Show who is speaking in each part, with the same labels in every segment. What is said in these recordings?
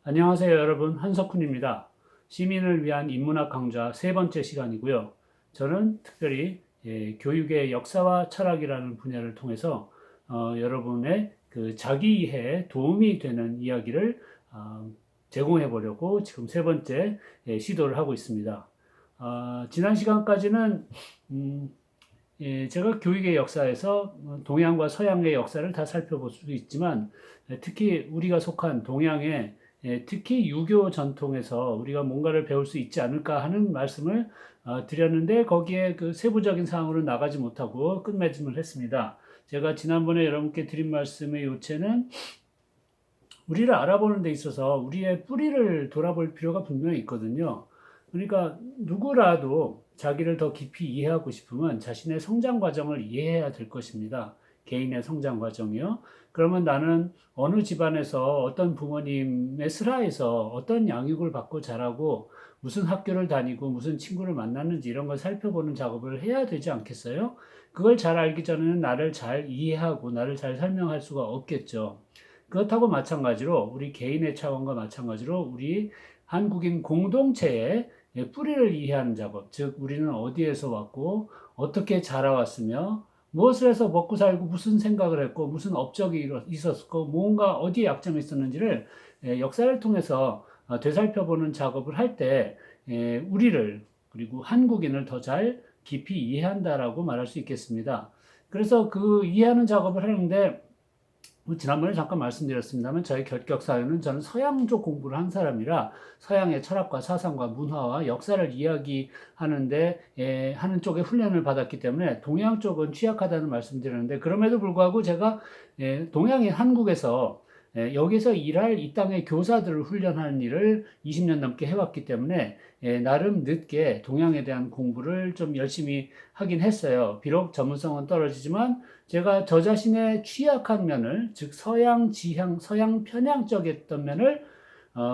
Speaker 1: 안녕하세요, 여러분. 한석훈입니다. 시민을 위한 인문학 강좌 세 번째 시간이고요. 저는 특별히 교육의 역사와 철학이라는 분야를 통해서 여러분의 그 자기 이해에 도움이 되는 이야기를 제공해 보려고 지금 세 번째 시도를 하고 있습니다. 지난 시간까지는 제가 교육의 역사에서 동양과 서양의 역사를 다 살펴볼 수도 있지만 특히 우리가 속한 동양의 특히 유교 전통에서 우리가 뭔가를 배울 수 있지 않을까 하는 말씀을 드렸는데 거기에 그 세부적인 사항으로 나가지 못하고 끝맺음을 했습니다. 제가 지난번에 여러분께 드린 말씀의 요체는 우리를 알아보는 데 있어서 우리의 뿌리를 돌아볼 필요가 분명히 있거든요. 그러니까 누구라도 자기를 더 깊이 이해하고 싶으면 자신의 성장 과정을 이해해야 될 것입니다. 개인의 성장 과정이요. 그러면 나는 어느 집안에서 어떤 부모님의 슬하에서 어떤 양육을 받고 자라고 무슨 학교를 다니고 무슨 친구를 만났는지 이런 걸 살펴보는 작업을 해야 되지 않겠어요? 그걸 잘 알기 전에는 나를 잘 이해하고 나를 잘 설명할 수가 없겠죠. 그렇다고 마찬가지로 우리 개인의 차원과 마찬가지로 우리 한국인 공동체의 뿌리를 이해하는 작업, 즉 우리는 어디에서 왔고 어떻게 자라왔으며 무엇을 해서 먹고 살고 무슨 생각을 했고 무슨 업적이 있었고 뭔가 어디에 약점이 있었는지를 역사를 통해서 되살펴보는 작업을 할 때 우리를 그리고 한국인을 더 잘 깊이 이해한다라고 말할 수 있겠습니다. 그래서 그 이해하는 작업을 하는데 지난번에 잠깐 말씀드렸습니다만 저의 결격 사유는 저는 서양 쪽 공부를 한 사람이라 서양의 철학과 사상과 문화와 역사를 이야기하는데 하는 쪽에 훈련을 받았기 때문에 동양 쪽은 취약하다는 말씀드렸는데 그럼에도 불구하고 제가 동양인 한국에서 여기서 일할 이 땅의 교사들을 훈련하는 일을 20년 넘게 해왔기 때문에 나름 늦게 동양에 대한 공부를 좀 열심히 하긴 했어요. 비록 전문성은 떨어지지만 제가 저 자신의 취약한 면을, 즉 서양 지향, 서양 편향적이었던 면을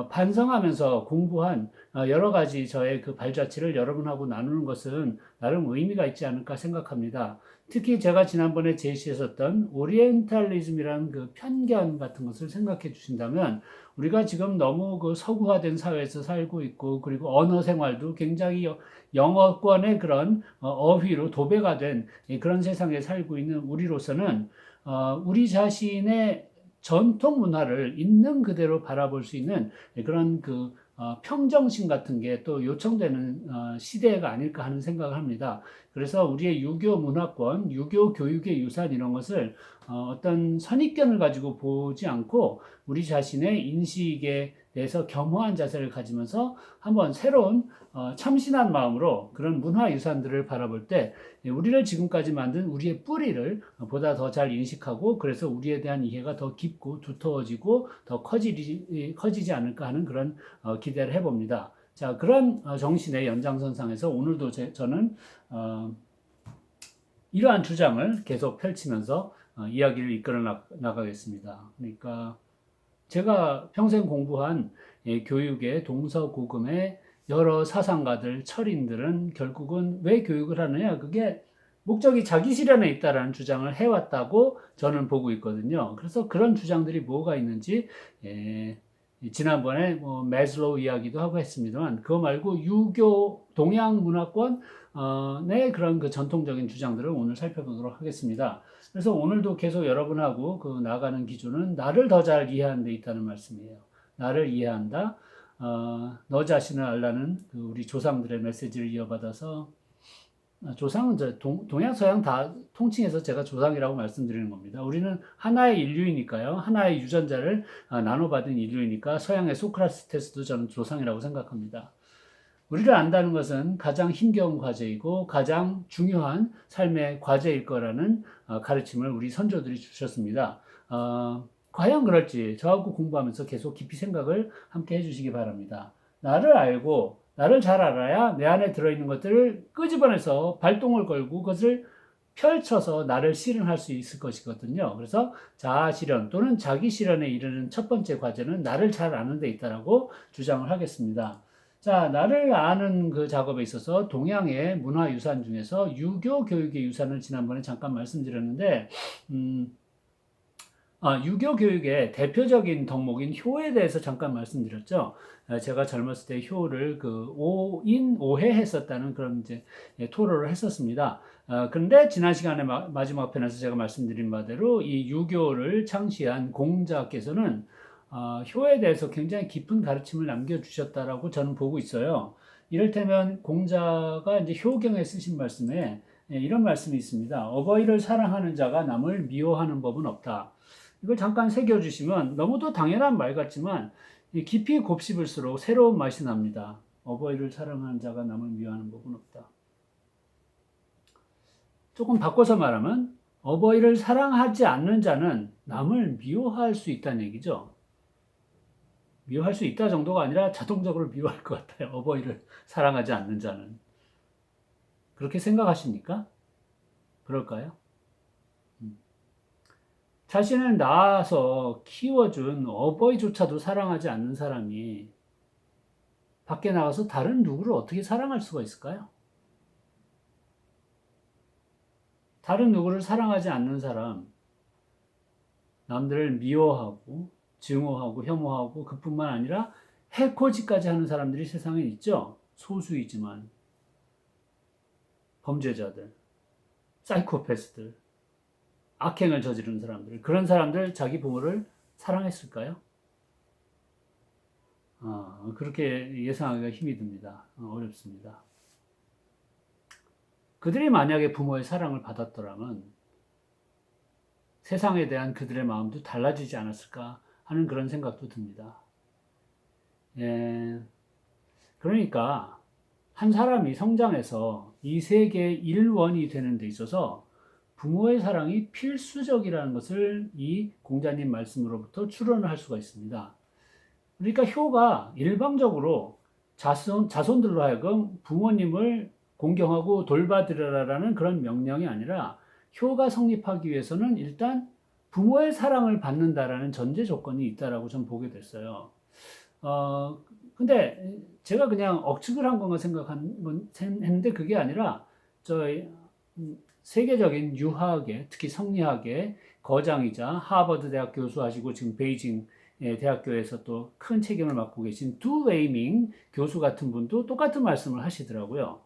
Speaker 1: 반성하면서 공부한 여러 가지 저의 그 발자취를 여러분하고 나누는 것은 나름 의미가 있지 않을까 생각합니다. 특히 제가 지난번에 제시했었던 오리엔탈리즘이라는 그 편견 같은 것을 생각해 주신다면 우리가 지금 너무 그 서구화된 사회에서 살고 있고 그리고 언어 생활도 굉장히 영어권의 그런 어휘로 도배가 된 그런 세상에 살고 있는 우리로서는 우리 자신의 전통 문화를 있는 그대로 바라볼 수 있는 그런 그 평정심 같은 게 또 요청되는 시대가 아닐까 하는 생각을 합니다. 그래서 우리의 유교 문화권, 유교 교육의 유산 이런 것을 어떤 선입견을 가지고 보지 않고 우리 자신의 인식에 대해서 겸허한 자세를 가지면서 한번 새로운 참신한 마음으로 그런 문화 유산들을 바라볼 때 우리를 지금까지 만든 우리의 뿌리를 보다 더 잘 인식하고 그래서 우리에 대한 이해가 더 깊고 두터워지고 더 커지지 않을까 하는 그런 기대를 해봅니다. 자, 그런 정신의 연장선상에서 오늘도 저는 이러한 주장을 계속 펼치면서 이야기를 이끌어 나가겠습니다. 그러니까 제가 평생 공부한 교육의 동서고금의 여러 사상가들, 철인들은 결국은 왜 교육을 하느냐? 그게 목적이 자기 실현에 있다라는 주장을 해왔다고 저는 보고 있거든요. 그래서 그런 주장들이 뭐가 있는지 지난번에 뭐 매슬로우 이야기도 하고 했습니다만 그거 말고 유교 동양 문화권 의 그런 그 전통적인 주장들을 오늘 살펴보도록 하겠습니다. 그래서 오늘도 계속 여러분하고 그 나가는 기준은 나를 더 잘 이해하는 데 있다는 말씀이에요. 나를 이해한다. 너 자신을 알라는 그 우리 조상들의 메시지를 이어받아서 조상은 동양 서양 다 통칭해서 제가 조상이라고 말씀드리는 겁니다. 우리는 하나의 인류이니까요. 하나의 유전자를 나눠받은 인류이니까 서양의 소크라테스도 저는 조상이라고 생각합니다. 우리를 안다는 것은 가장 힘겨운 과제이고 가장 중요한 삶의 과제일 거라는 가르침을 우리 선조들이 주셨습니다. 과연 그럴지 저하고 공부하면서 계속 깊이 생각을 함께 해주시기 바랍니다. 나를 알고 나를 잘 알아야 내 안에 들어있는 것들을 끄집어내서 발동을 걸고 그것을 펼쳐서 나를 실현할 수 있을 것이거든요. 그래서 자아 실현 또는 자기 실현에 이르는 첫 번째 과제는 나를 잘 아는 데 있다라고 주장을 하겠습니다. 자, 나를 아는 그 작업에 있어서 동양의 문화 유산 중에서 유교 교육의 유산을 지난번에 잠깐 말씀드렸는데, 유교 교육의 대표적인 덕목인 효에 대해서 잠깐 말씀드렸죠. 제가 젊었을 때 효를 그 오인오해했었다는 그런 이제 토로를 했었습니다. 그런데 지난 시간에 마지막 편에서 제가 말씀드린 바대로 이 유교를 창시한 공자께서는 효에 대해서 굉장히 깊은 가르침을 남겨주셨다라고 저는 보고 있어요. 이를테면 공자가 이제 효경에 쓰신 말씀에 이런 말씀이 있습니다. 어버이를 사랑하는 자가 남을 미워하는 법은 없다. 이걸 잠깐 새겨주시면 너무도 당연한 말 같지만 깊이 곱씹을수록 새로운 맛이 납니다. 어버이를 사랑하는 자가 남을 미워하는 법은 없다. 조금 바꿔서 말하면 어버이를 사랑하지 않는 자는 남을 미워할 수 있다는 얘기죠. 미워할 수 있다 정도가 아니라 자동적으로 미워할 것 같아요. 어버이를 사랑하지 않는 자는. 그렇게 생각하십니까? 그럴까요? 자신을 낳아서 키워준 어버이조차도 사랑하지 않는 사람이 밖에 나가서 다른 누구를 어떻게 사랑할 수가 있을까요? 다른 누구를 사랑하지 않는 사람, 남들을 미워하고 증오하고 혐오하고 그뿐만 아니라 해코지까지 하는 사람들이 세상에 있죠. 소수이지만 범죄자들, 사이코패스들, 악행을 저지르는 사람들, 그런 사람들 자기 부모를 사랑했을까요? 그렇게 예상하기가 힘이 듭니다. 어렵습니다. 그들이 만약에 부모의 사랑을 받았더라면 세상에 대한 그들의 마음도 달라지지 않았을까 하는 그런 생각도 듭니다. 그러니까 한 사람이 성장해서 이 세계의 일원이 되는 데 있어서 부모의 사랑이 필수적이라는 것을 이 공자님 말씀으로부터 추론을 할 수가 있습니다. 그러니까 효가 일방적으로 자손들로 하여금 부모님을 공경하고 돌봐드려라라는 그런 명령이 아니라 효가 성립하기 위해서는 일단 부모의 사랑을 받는다라는 전제 조건이 있다라고 좀 보게 됐어요. 근데 제가 그냥 억측을 한 건가 생각했는데 그게 아니라 저희 세계적인 유학의 특히 성리학의 거장이자 하버드 대학 교수하시고 지금 베이징 대학교에서 또 큰 책임을 맡고 계신 두 웨이밍 교수 같은 분도 똑같은 말씀을 하시더라고요.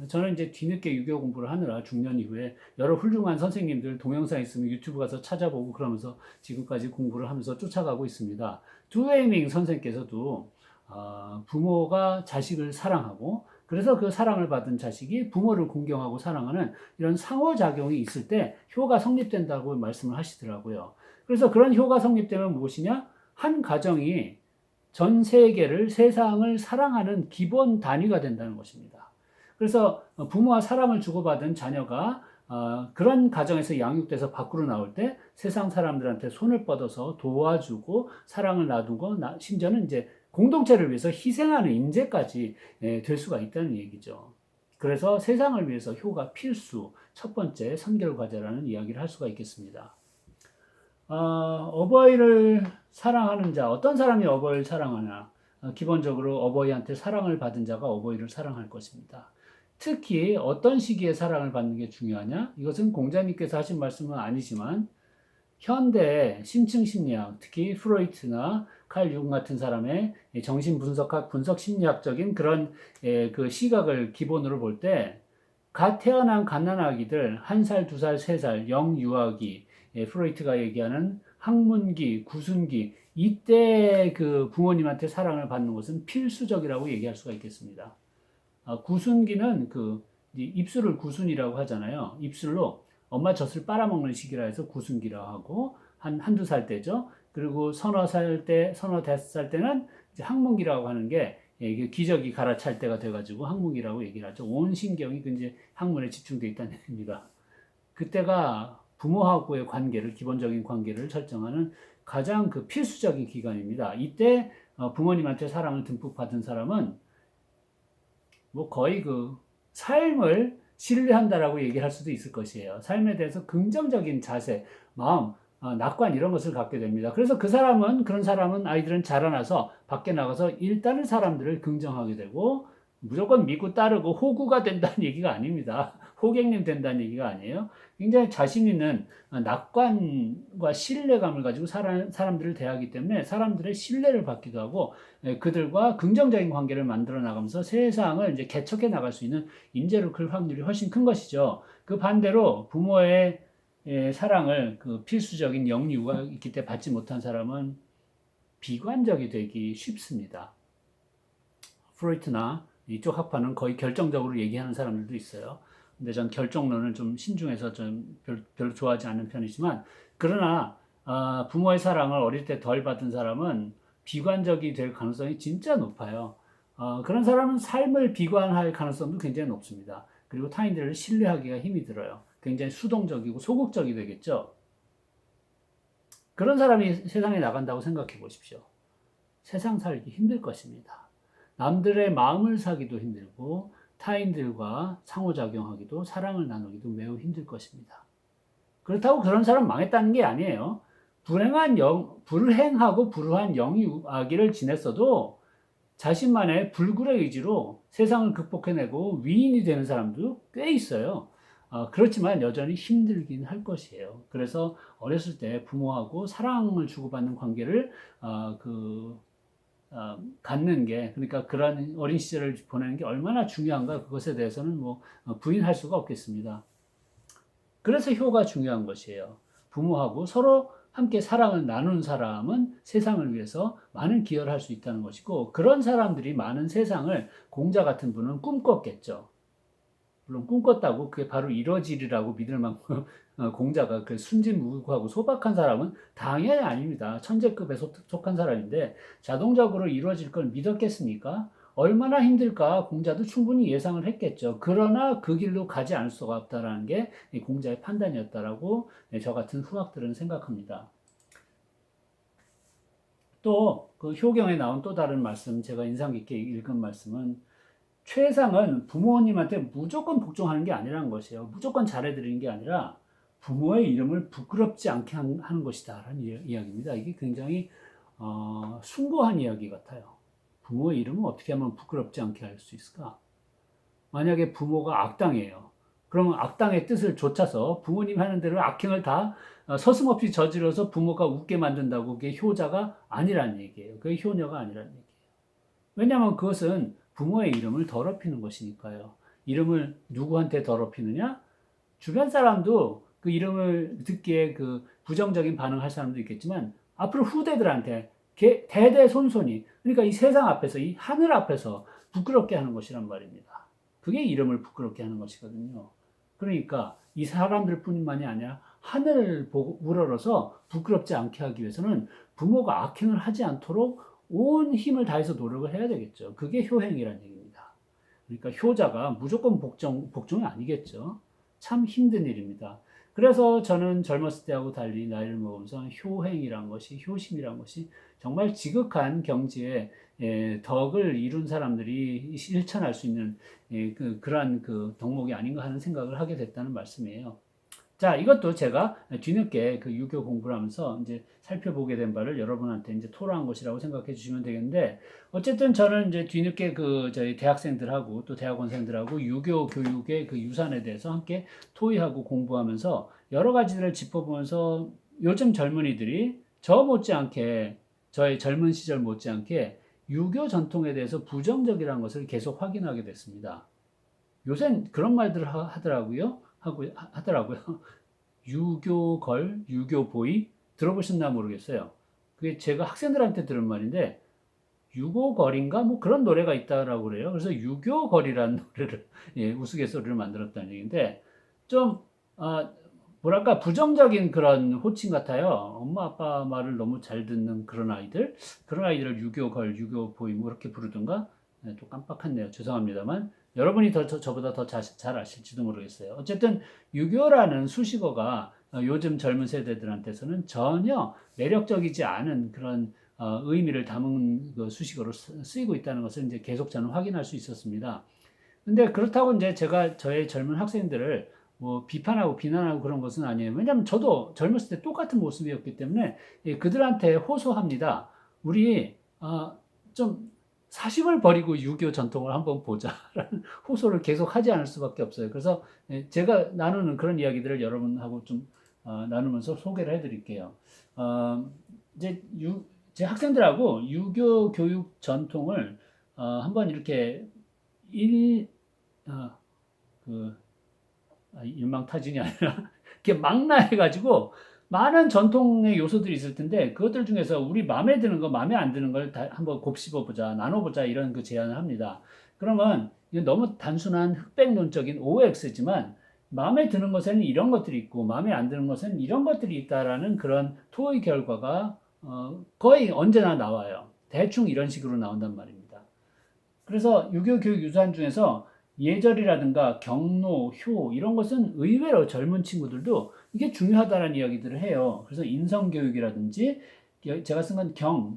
Speaker 1: 저는 이제 뒤늦게 유교 공부를 하느라 중년 이후에 여러 훌륭한 선생님들 동영상 있으면 유튜브 가서 찾아보고 그러면서 지금까지 공부를 하면서 쫓아가고 있습니다. 두 웨이밍 선생께서도 부모가 자식을 사랑하고 그래서 그 사랑을 받은 자식이 부모를 공경하고 사랑하는 이런 상호작용이 있을 때 효가 성립된다고 말씀을 하시더라고요. 그래서 그런 효가 성립되면 무엇이냐? 한 가정이 전 세계를, 세상을 사랑하는 기본 단위가 된다는 것입니다. 그래서 부모와 사랑을 주고받은 자녀가 그런 가정에서 양육돼서 밖으로 나올 때 세상 사람들한테 손을 뻗어서 도와주고 사랑을 나누고 심지어는 이제 공동체를 위해서 희생하는 인재까지 될 수가 있다는 얘기죠. 그래서 세상을 위해서 효가 필수, 첫 번째 선결 과제라는 이야기를 할 수가 있겠습니다. 어버이를 사랑하는 자, 어떤 사람이 어버이를 사랑하나? 기본적으로 어버이한테 사랑을 받은 자가 어버이를 사랑할 것입니다. 특히 어떤 시기에 사랑을 받는 게 중요하냐? 이것은 공자님께서 하신 말씀은 아니지만 현대 심층 심리학, 특히 프로이트나 칼 융 같은 사람의 정신 분석학, 분석 심리학적인 그런 그 시각을 기본으로 볼 때 갓 태어난 갓난아기들 1살, 2살, 3살 영유아기, 프로이트가 얘기하는 학문기, 구순기 이때 그 부모님한테 사랑을 받는 것은 필수적이라고 얘기할 수가 있겠습니다. 구순기는 그 입술을 구순이라고 하잖아요. 입술로 엄마 젖을 빨아먹는 시기라 해서 구순기라고 하고 한두 살 때죠. 그리고 서너 다섯 살 때는 이제 학문기라고 하는 게 기저귀 갈아찰 때가 돼가지고 학문기라고 얘기를 하죠. 온 신경이 이제 학문에 집중되어 있다는 얘기입니다. 그때가 부모하고의 관계를, 기본적인 관계를 설정하는 가장 그 필수적인 기간입니다. 이때 부모님한테 사랑을 듬뿍 받은 사람은 뭐 거의 그 삶을 신뢰한다라고 얘기할 수도 있을 것이에요. 삶에 대해서 긍정적인 자세, 마음, 낙관 이런 것을 갖게 됩니다. 그래서 그런 사람은 아이들은 자라나서 밖에 나가서 일단은 사람들을 긍정하게 되고 무조건 믿고 따르고 호구가 된다는 얘기가 아닙니다. 호객님 된다는 얘기가 아니에요. 굉장히 자신 있는 낙관과 신뢰감을 가지고 사람들을 대하기 때문에 사람들의 신뢰를 받기도 하고 그들과 긍정적인 관계를 만들어 나가면서 세상을 이제 개척해 나갈 수 있는 인재로 클 확률이 훨씬 큰 것이죠. 그 반대로 부모의 사랑을 그 필수적인 영유가 있기 때문에 받지 못한 사람은 비관적이 되기 쉽습니다. 프로이트나 이쪽 학파는 거의 결정적으로 얘기하는 사람들도 있어요. 근데 전 결정론을 좀 신중해서 좀 별로 좋아하지 않는 편이지만, 그러나 부모의 사랑을 어릴 때 덜 받은 사람은 비관적이 될 가능성이 진짜 높아요. 그런 사람은 삶을 비관할 가능성도 굉장히 높습니다. 그리고 타인들을 신뢰하기가 힘이 들어요. 굉장히 수동적이고 소극적이 되겠죠. 그런 사람이 세상에 나간다고 생각해 보십시오. 세상 살기 힘들 것입니다. 남들의 마음을 사기도 힘들고 타인들과 상호작용하기도 사랑을 나누기도 매우 힘들 것입니다. 그렇다고 그런 사람 망했다는 게 아니에요. 불행하고 불우한 영유아기를 지냈어도 자신만의 불굴의 의지로 세상을 극복해내고 위인이 되는 사람도 꽤 있어요. 그렇지만 여전히 힘들긴 할 것이에요. 그래서 어렸을 때 부모하고 사랑을 주고받는 관계를 갖는 게, 그러니까 그런 어린 시절을 보내는 게 얼마나 중요한가, 그것에 대해서는 뭐 부인할 수가 없겠습니다. 그래서 효가 중요한 것이에요. 부모하고 서로 함께 사랑을 나누는 사람은 세상을 위해서 많은 기여를 할 수 있다는 것이고, 그런 사람들이 많은 세상을 공자 같은 분은 꿈꿨겠죠. 물론 꿈꿨다고 그게 바로 이뤄지리라고 믿을 만큼 공자가 그 순진무구하고 소박한 사람은 당연히 아닙니다. 천재급에 속한 사람인데 자동적으로 이루어질 걸 믿었겠습니까? 얼마나 힘들까 공자도 충분히 예상을 했겠죠. 그러나 그 길로 가지 않을 수가 없다라는 게 공자의 판단이었다라고 저 같은 후학들은 생각합니다. 또 그 효경에 나온 또 다른 말씀, 제가 인상 깊게 읽은 말씀은, 최상은 부모님한테 무조건 복종하는 게 아니라는 것이에요. 무조건 잘해드리는 게 아니라 부모의 이름을 부끄럽지 않게 하는 것이다 라는 이야기입니다. 이게 굉장히 숭고한 이야기 같아요. 부모의 이름은 어떻게 하면 부끄럽지 않게 할 수 있을까? 만약에 부모가 악당이에요. 그러면 악당의 뜻을 좇아서 부모님 하는 대로 악행을 다 서슴없이 저질러서 부모가 웃게 만든다고 그게 효자가 아니라는 얘기예요. 그게 효녀가 아니라는 얘기예요. 왜냐하면 그것은 부모의 이름을 더럽히는 것이니까요. 이름을 누구한테 더럽히느냐? 주변 사람도 그 이름을 듣기에 그 부정적인 반응할 사람도 있겠지만, 앞으로 후대들한테 대대손손이, 그러니까 이 세상 앞에서, 이 하늘 앞에서 부끄럽게 하는 것이란 말입니다. 그게 이름을 부끄럽게 하는 것이거든요. 그러니까 이 사람들 뿐만이 아니라 하늘을 보고 우러러서 부끄럽지 않게 하기 위해서는 부모가 악행을 하지 않도록 온 힘을 다해서 노력을 해야 되겠죠. 그게 효행이라는 얘기입니다. 그러니까 효자가 무조건 복종이 아니겠죠. 참 힘든 일입니다. 그래서 저는 젊었을 때하고 달리 나이를 먹으면서 효행이란 것이, 효심이란 것이 정말 지극한 경지에 덕을 이룬 사람들이 실천할 수 있는 그러한 그 덕목이 아닌가 하는 생각을 하게 됐다는 말씀이에요. 자, 이것도 제가 뒤늦게 그 유교 공부를 하면서 이제 살펴보게 된 바를 여러분한테 이제 토로한 것이라고 생각해 주시면 되겠는데, 어쨌든 저는 이제 뒤늦게 그 저희 대학생들하고 또 대학원생들하고 유교 교육의 그 유산에 대해서 함께 토의하고 공부하면서 여러 가지들을 짚어보면서 요즘 젊은이들이 저의 젊은 시절 못지않게 유교 전통에 대해서 부정적이라는 것을 계속 확인하게 됐습니다. 요새는 그런 말들을 하더라고요. 유교걸, 유교보이 들어보셨나 모르겠어요. 그게 제가 학생들한테 들은 말인데, 유고걸인가 뭐 그런 노래가 있다라고 그래요. 그래서 유교걸이라는 노래를 우스갯소리를 만들었다는 얘기인데, 좀 뭐랄까 부정적인 그런 호칭 같아요. 엄마 아빠 말을 너무 잘 듣는 그런 아이들을 유교걸, 유교보이 뭐 이렇게 부르든가. 또 깜빡했네요. 죄송합니다만 여러분이 저보다 더 잘 아실지도 모르겠어요. 어쨌든 유교라는 수식어가 요즘 젊은 세대들한테서는 전혀 매력적이지 않은 그런 의미를 담은 그 수식어로 쓰이고 있다는 것을 이제 계속 저는 확인할 수 있었습니다. 근데 그렇다고 이제 제가 저의 젊은 학생들을 뭐 비판하고 비난하고 그런 것은 아니에요. 왜냐하면 저도 젊었을 때 똑같은 모습이었기 때문에 그들한테 호소합니다. 우리 좀 사심을 버리고 유교 전통을 한번 보자라는 호소를 계속 하지 않을 수밖에 없어요. 그래서 제가 나누는 그런 이야기들을 여러분하고 좀 나누면서 소개를 해드릴게요. 어, 이제 제 학생들하고 유교 교육 전통을 한번 이렇게 일, 어, 그, 일망타진이 아니라 이렇게 망라해가지고 많은 전통의 요소들이 있을 텐데 그것들 중에서 우리 마음에 드는 거, 마음에 안 드는 걸 다 한번 곱씹어 보자, 나눠보자 이런 그 제안을 합니다. 그러면 이건 너무 단순한 흑백론적인 OX지만 마음에 드는 것에는 이런 것들이 있고 마음에 안 드는 것에는 이런 것들이 있다라는 그런 토의 결과가 거의 언제나 나와요. 대충 이런 식으로 나온단 말입니다. 그래서 유교 교육 유산 중에서 예절이라든가 경로, 효 이런 것은 의외로 젊은 친구들도 이게 중요하다는 이야기들을 해요. 그래서 인성교육이라든지 제가 쓴 건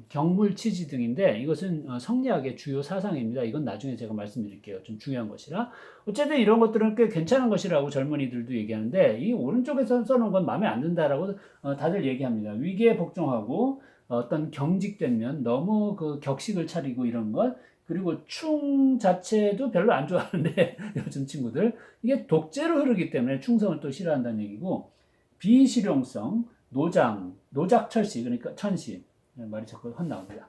Speaker 1: 경물치지 등인데 이것은 성리학의 주요 사상입니다. 이건 나중에 제가 말씀드릴게요. 좀 중요한 것이라. 어쨌든 이런 것들은 꽤 괜찮은 것이라고 젊은이들도 얘기하는데 이 오른쪽에서 써놓은 건 마음에 안 든다라고 다들 얘기합니다. 위기에 복종하고 어떤 경직된 면, 너무 그 격식을 차리고 이런 것, 그리고 충 자체도 별로 안 좋아하는데 요즘 친구들 이게 독재로 흐르기 때문에 충성을 또 싫어한다는 얘기고 비실용성, 노작철시 그러니까 천시 말이 자꾸 헛나옵니다.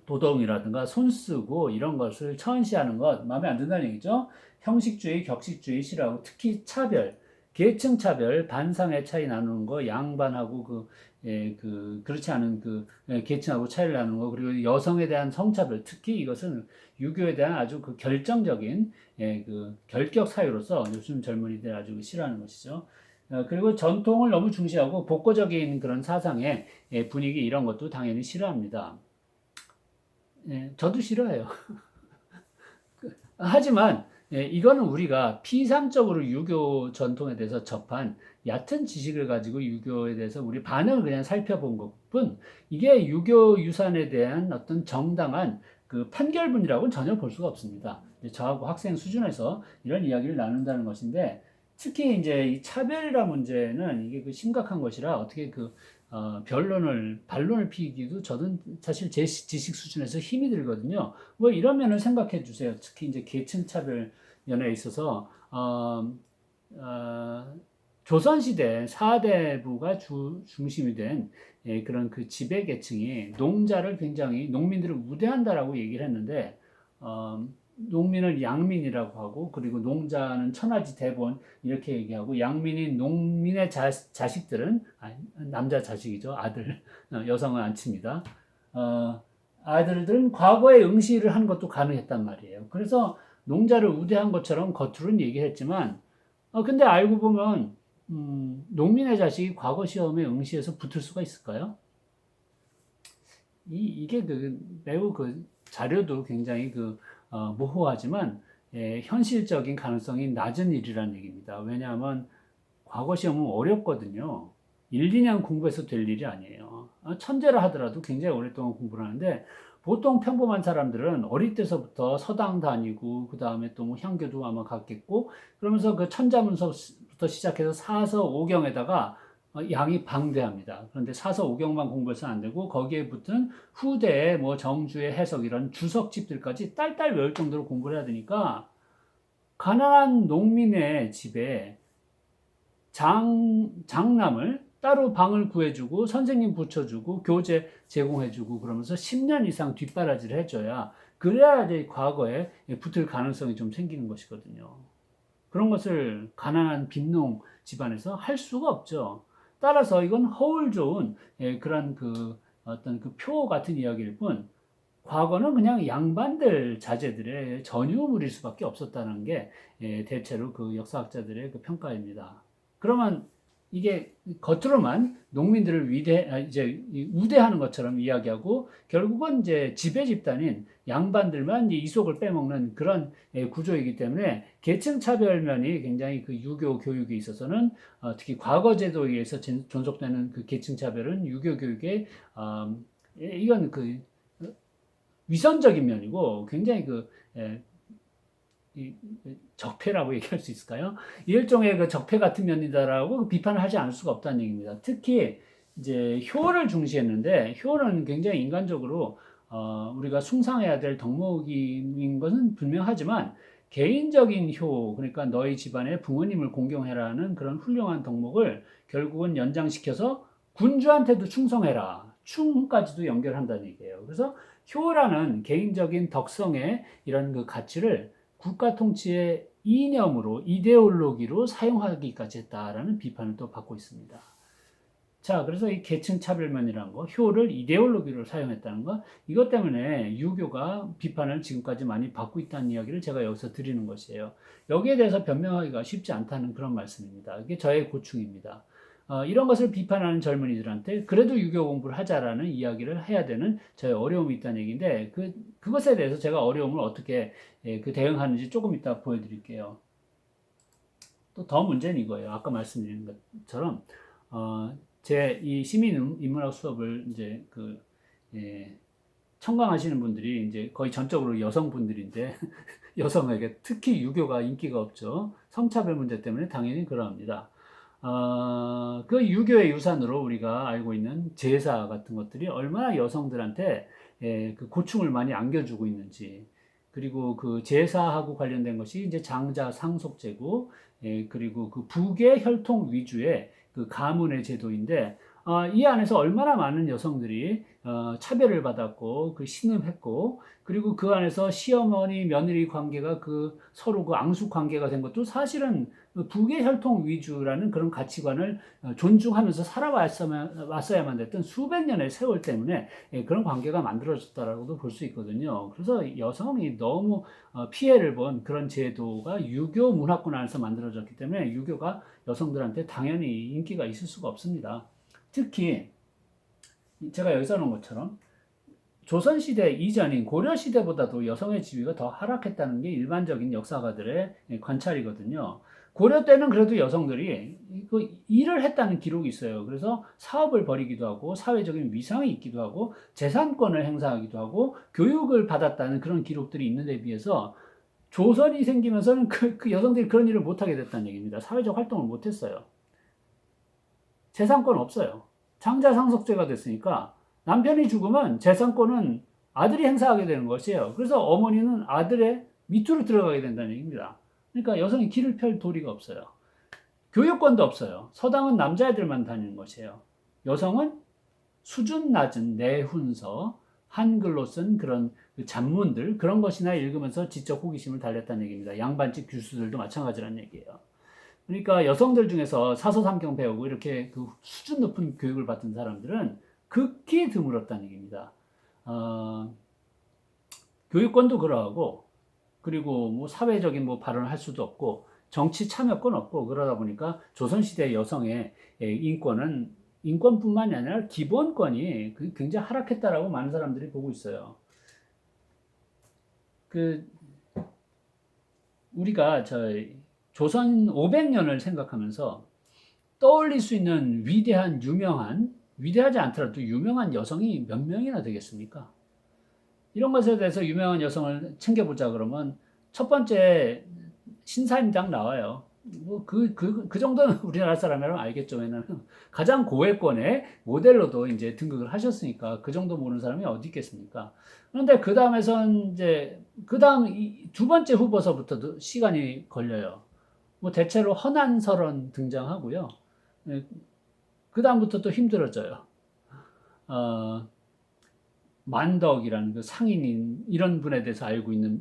Speaker 1: 도덕이라든가 손쓰고 이런 것을 천시하는 것 마음에 안 든다는 얘기죠. 형식주의, 격식주의 싫어하고 특히 차별, 계층 차별, 반상의 차이 나누는 거, 양반하고 그렇지 않은 계층하고 차이를 나누는 거, 그리고 여성에 대한 성차별, 특히 이것은 유교에 대한 아주 그 결정적인 그 결격 사유로서 요즘 젊은이들 아주 싫어하는 것이죠. 그리고 전통을 너무 중시하고 복고적인 그런 사상의 분위기 이런 것도 당연히 싫어합니다. 저도 싫어해요. 하지만 이거는 우리가 피상적으로 유교 전통에 대해서 접한 얕은 지식을 가지고 유교에 대해서 우리 반응을 그냥 살펴본 것뿐 이게 유교 유산에 대한 어떤 정당한 그 판결문이라고는 전혀 볼 수가 없습니다. 저하고 학생 수준에서 이런 이야기를 나눈다는 것인데 특히 이제 이 차별이라 문제는 이게 그 심각한 것이라 어떻게 반론을 피기도 저는 사실 제 지식 수준에서 힘이 들거든요. 뭐 이러면은 생각해 주세요. 특히 이제 계층 차별 면에 있어서, 조선시대 사대부가 중심이 된 그런 그 지배 계층이 농자를 굉장히 농민들을 우대한다라고 얘기를 했는데, 농민을 양민이라고 하고 그리고 농자는 천하지 대본 이렇게 얘기하고 양민인 농민의 자식들은 남자 자식이죠. 아들 여성은 안 칩니다. 아들들은 과거에 응시를 한 것도 가능했단 말이에요. 그래서 농자를 우대한 것처럼 겉으로는 얘기했지만 근데 알고 보면 농민의 자식이 과거 시험에 응시해서 붙을 수가 있을까요? 이게 매우 자료도 굉장히 모호하지만 현실적인 가능성이 낮은 일이라는 얘기입니다. 왜냐하면 과거 시험은 어렵거든요. 1, 2년 공부해서 될 일이 아니에요. 천재라 하더라도 굉장히 오랫동안 공부를 하는데 보통 평범한 사람들은 어릴 때서부터 서당 다니고 그 다음에 또 뭐 향교도 아마 갔겠고 그러면서 그 천자문서부터 시작해서 사서 오경에다가 양이 방대합니다. 그런데 사서 오경만 공부해서 안 되고 거기에 붙은 후대의 뭐 정주의 해석 이런 주석집들까지 딸딸 외울 정도로 공부를 해야 되니까 가난한 농민의 집에 장남을 따로 방을 구해주고 선생님 붙여주고 교재 제공해주고 그러면서 10년 이상 뒷바라지를 해줘야 그래야 이제 과거에 붙을 가능성이 좀 생기는 것이거든요. 그런 것을 가난한 빈농 집안에서 할 수가 없죠. 따라서 이건 허울 좋은 그런 어떤 표 같은 이야기일 뿐 과거는 그냥 양반들 자제들의 전유물일 수밖에 없었다는 게 대체로 역사학자들의 평가입니다. 그러면 이게 겉으로만 농민들을 우대하는 것처럼 이야기하고 결국은 이제 지배 집단인 양반들만 이제 이속을 빼먹는 그런 구조이기 때문에 계층 차별면이 굉장히 유교 교육에 있어서는 특히 과거 제도에 의해서 존속되는 계층 차별은 유교 교육의 이건 위선적인 면이고 굉장히 적폐라고 얘기할 수 있을까요? 일종의 적폐 같은 면이다라고 비판을 하지 않을 수가 없다는 얘기입니다. 특히 이제 효를 중시했는데 효는 굉장히 인간적으로 우리가 숭상해야 될 덕목인 것은 분명하지만 개인적인 효, 그러니까 너희 집안의 부모님을 공경해라는 그런 훌륭한 덕목을 결국은 연장시켜서 군주한테도 충성해라. 충까지도 연결한다는 얘기예요. 그래서 효라는 개인적인 덕성의 이런 그 가치를 국가 통치의 이념으로, 이데올로기로 사용하기까지 했다라는 비판을 또 받고 있습니다. 자, 그래서 이 계층 차별면이라는 거, 효를 이데올로기로 사용했다는 거, 이것 때문에 유교가 비판을 지금까지 많이 받고 있다는 이야기를 제가 여기서 드리는 것이에요. 여기에 대해서 변명하기가 쉽지 않다는 그런 말씀입니다. 이게 저의 고충입니다. 이런 것을 비판하는 젊은이들한테 그래도 유교 공부를 하자라는 이야기를 해야 되는 저의 어려움이 있다는 얘기인데, 그것에 대해서 제가 어려움을 어떻게 그 대응하는지 조금 이따 보여드릴게요. 또 더 문제는 이거예요. 아까 말씀드린 것처럼, 제 이 시민 인문학 수업을 이제 청강하시는 분들이 이제 거의 전적으로 여성분들인데, 여성에게 특히 유교가 인기가 없죠. 성차별 문제 때문에 당연히 그러합니다. 그 유교의 유산으로 우리가 알고 있는 제사 같은 것들이 얼마나 여성들한테 그 고충을 많이 안겨주고 있는지, 그리고 그 제사하고 관련된 것이 이제 장자 상속제고, 그리고 그 북의 혈통 위주의 그 가문의 제도인데, 이 안에서 얼마나 많은 여성들이 차별을 받았고, 그 신음했고, 그리고 그 안에서 시어머니 며느리 관계가 그 서로 그 앙숙 관계가 된 것도 사실은 북의 혈통 위주라는 그런 가치관을 존중하면서 살아왔어야만 됐던 수백 년의 세월 때문에 그런 관계가 만들어졌다라고도 볼 수 있거든요. 그래서 여성이 너무 피해를 본 그런 제도가 유교 문화권 안에서 만들어졌기 때문에 유교가 여성들한테 당연히 인기가 있을 수가 없습니다. 특히 제가 여기 써놓은 것처럼 조선시대 이전인 고려시대보다도 여성의 지위가 더 하락했다는 게 일반적인 역사가들의 관찰이거든요. 고려 때는 그래도 여성들이 그 일을 했다는 기록이 있어요. 그래서 사업을 벌이기도 하고 사회적인 위상이 있기도 하고 재산권을 행사하기도 하고 교육을 받았다는 그런 기록들이 있는데 비해서 조선이 생기면서는 그 여성들이 그런 일을 못하게 됐다는 얘기입니다. 사회적 활동을 못했어요. 재산권 없어요. 장자상속제가 됐으니까 남편이 죽으면 재산권은 아들이 행사하게 되는 것이에요. 그래서 어머니는 아들의 밑으로 들어가게 된다는 얘기입니다. 그러니까 여성이 길을 펼 도리가 없어요. 교육권도 없어요. 서당은 남자애들만 다니는 것이에요. 여성은 수준 낮은 내훈서, 한글로 쓴 그런 잡문들, 그런 것이나 읽으면서 지적 호기심을 달랬다는 얘기입니다. 양반집 교수들도 마찬가지라는 얘기예요. 그러니까 여성들 중에서 사서삼경 배우고 이렇게 그 수준 높은 교육을 받은 사람들은 극히 드물었다는 얘기입니다. 교육권도 그러하고, 그리고 뭐 사회적인 뭐 발언을 할 수도 없고, 정치 참여권 없고, 그러다 보니까 조선시대 여성의 인권은 인권뿐만이 아니라 기본권이 굉장히 하락했다라고 많은 사람들이 보고 있어요. 우리가 조선 500년을 생각하면서 떠올릴 수 있는 위대하지 않더라도 유명한 여성이 몇 명이나 되겠습니까? 이런 것에 대해서 유명한 여성을 챙겨보자 그러면 첫 번째 신사임당 나와요. 그 정도는 우리나라 사람이라면 알겠죠. 왜냐면 가장 고위권의 모델로도 이제 등극을 하셨으니까 그 정도 모르는 사람이 어디 있겠습니까? 그런데 그 다음에선 그 다음 두 번째 후보서부터도 시간이 걸려요. 뭐 대체로 허난설원 등장하고요. 그 다음부터 또 힘들어져요. 만덕이라는 그 상인인 이런 분에 대해서 알고 있는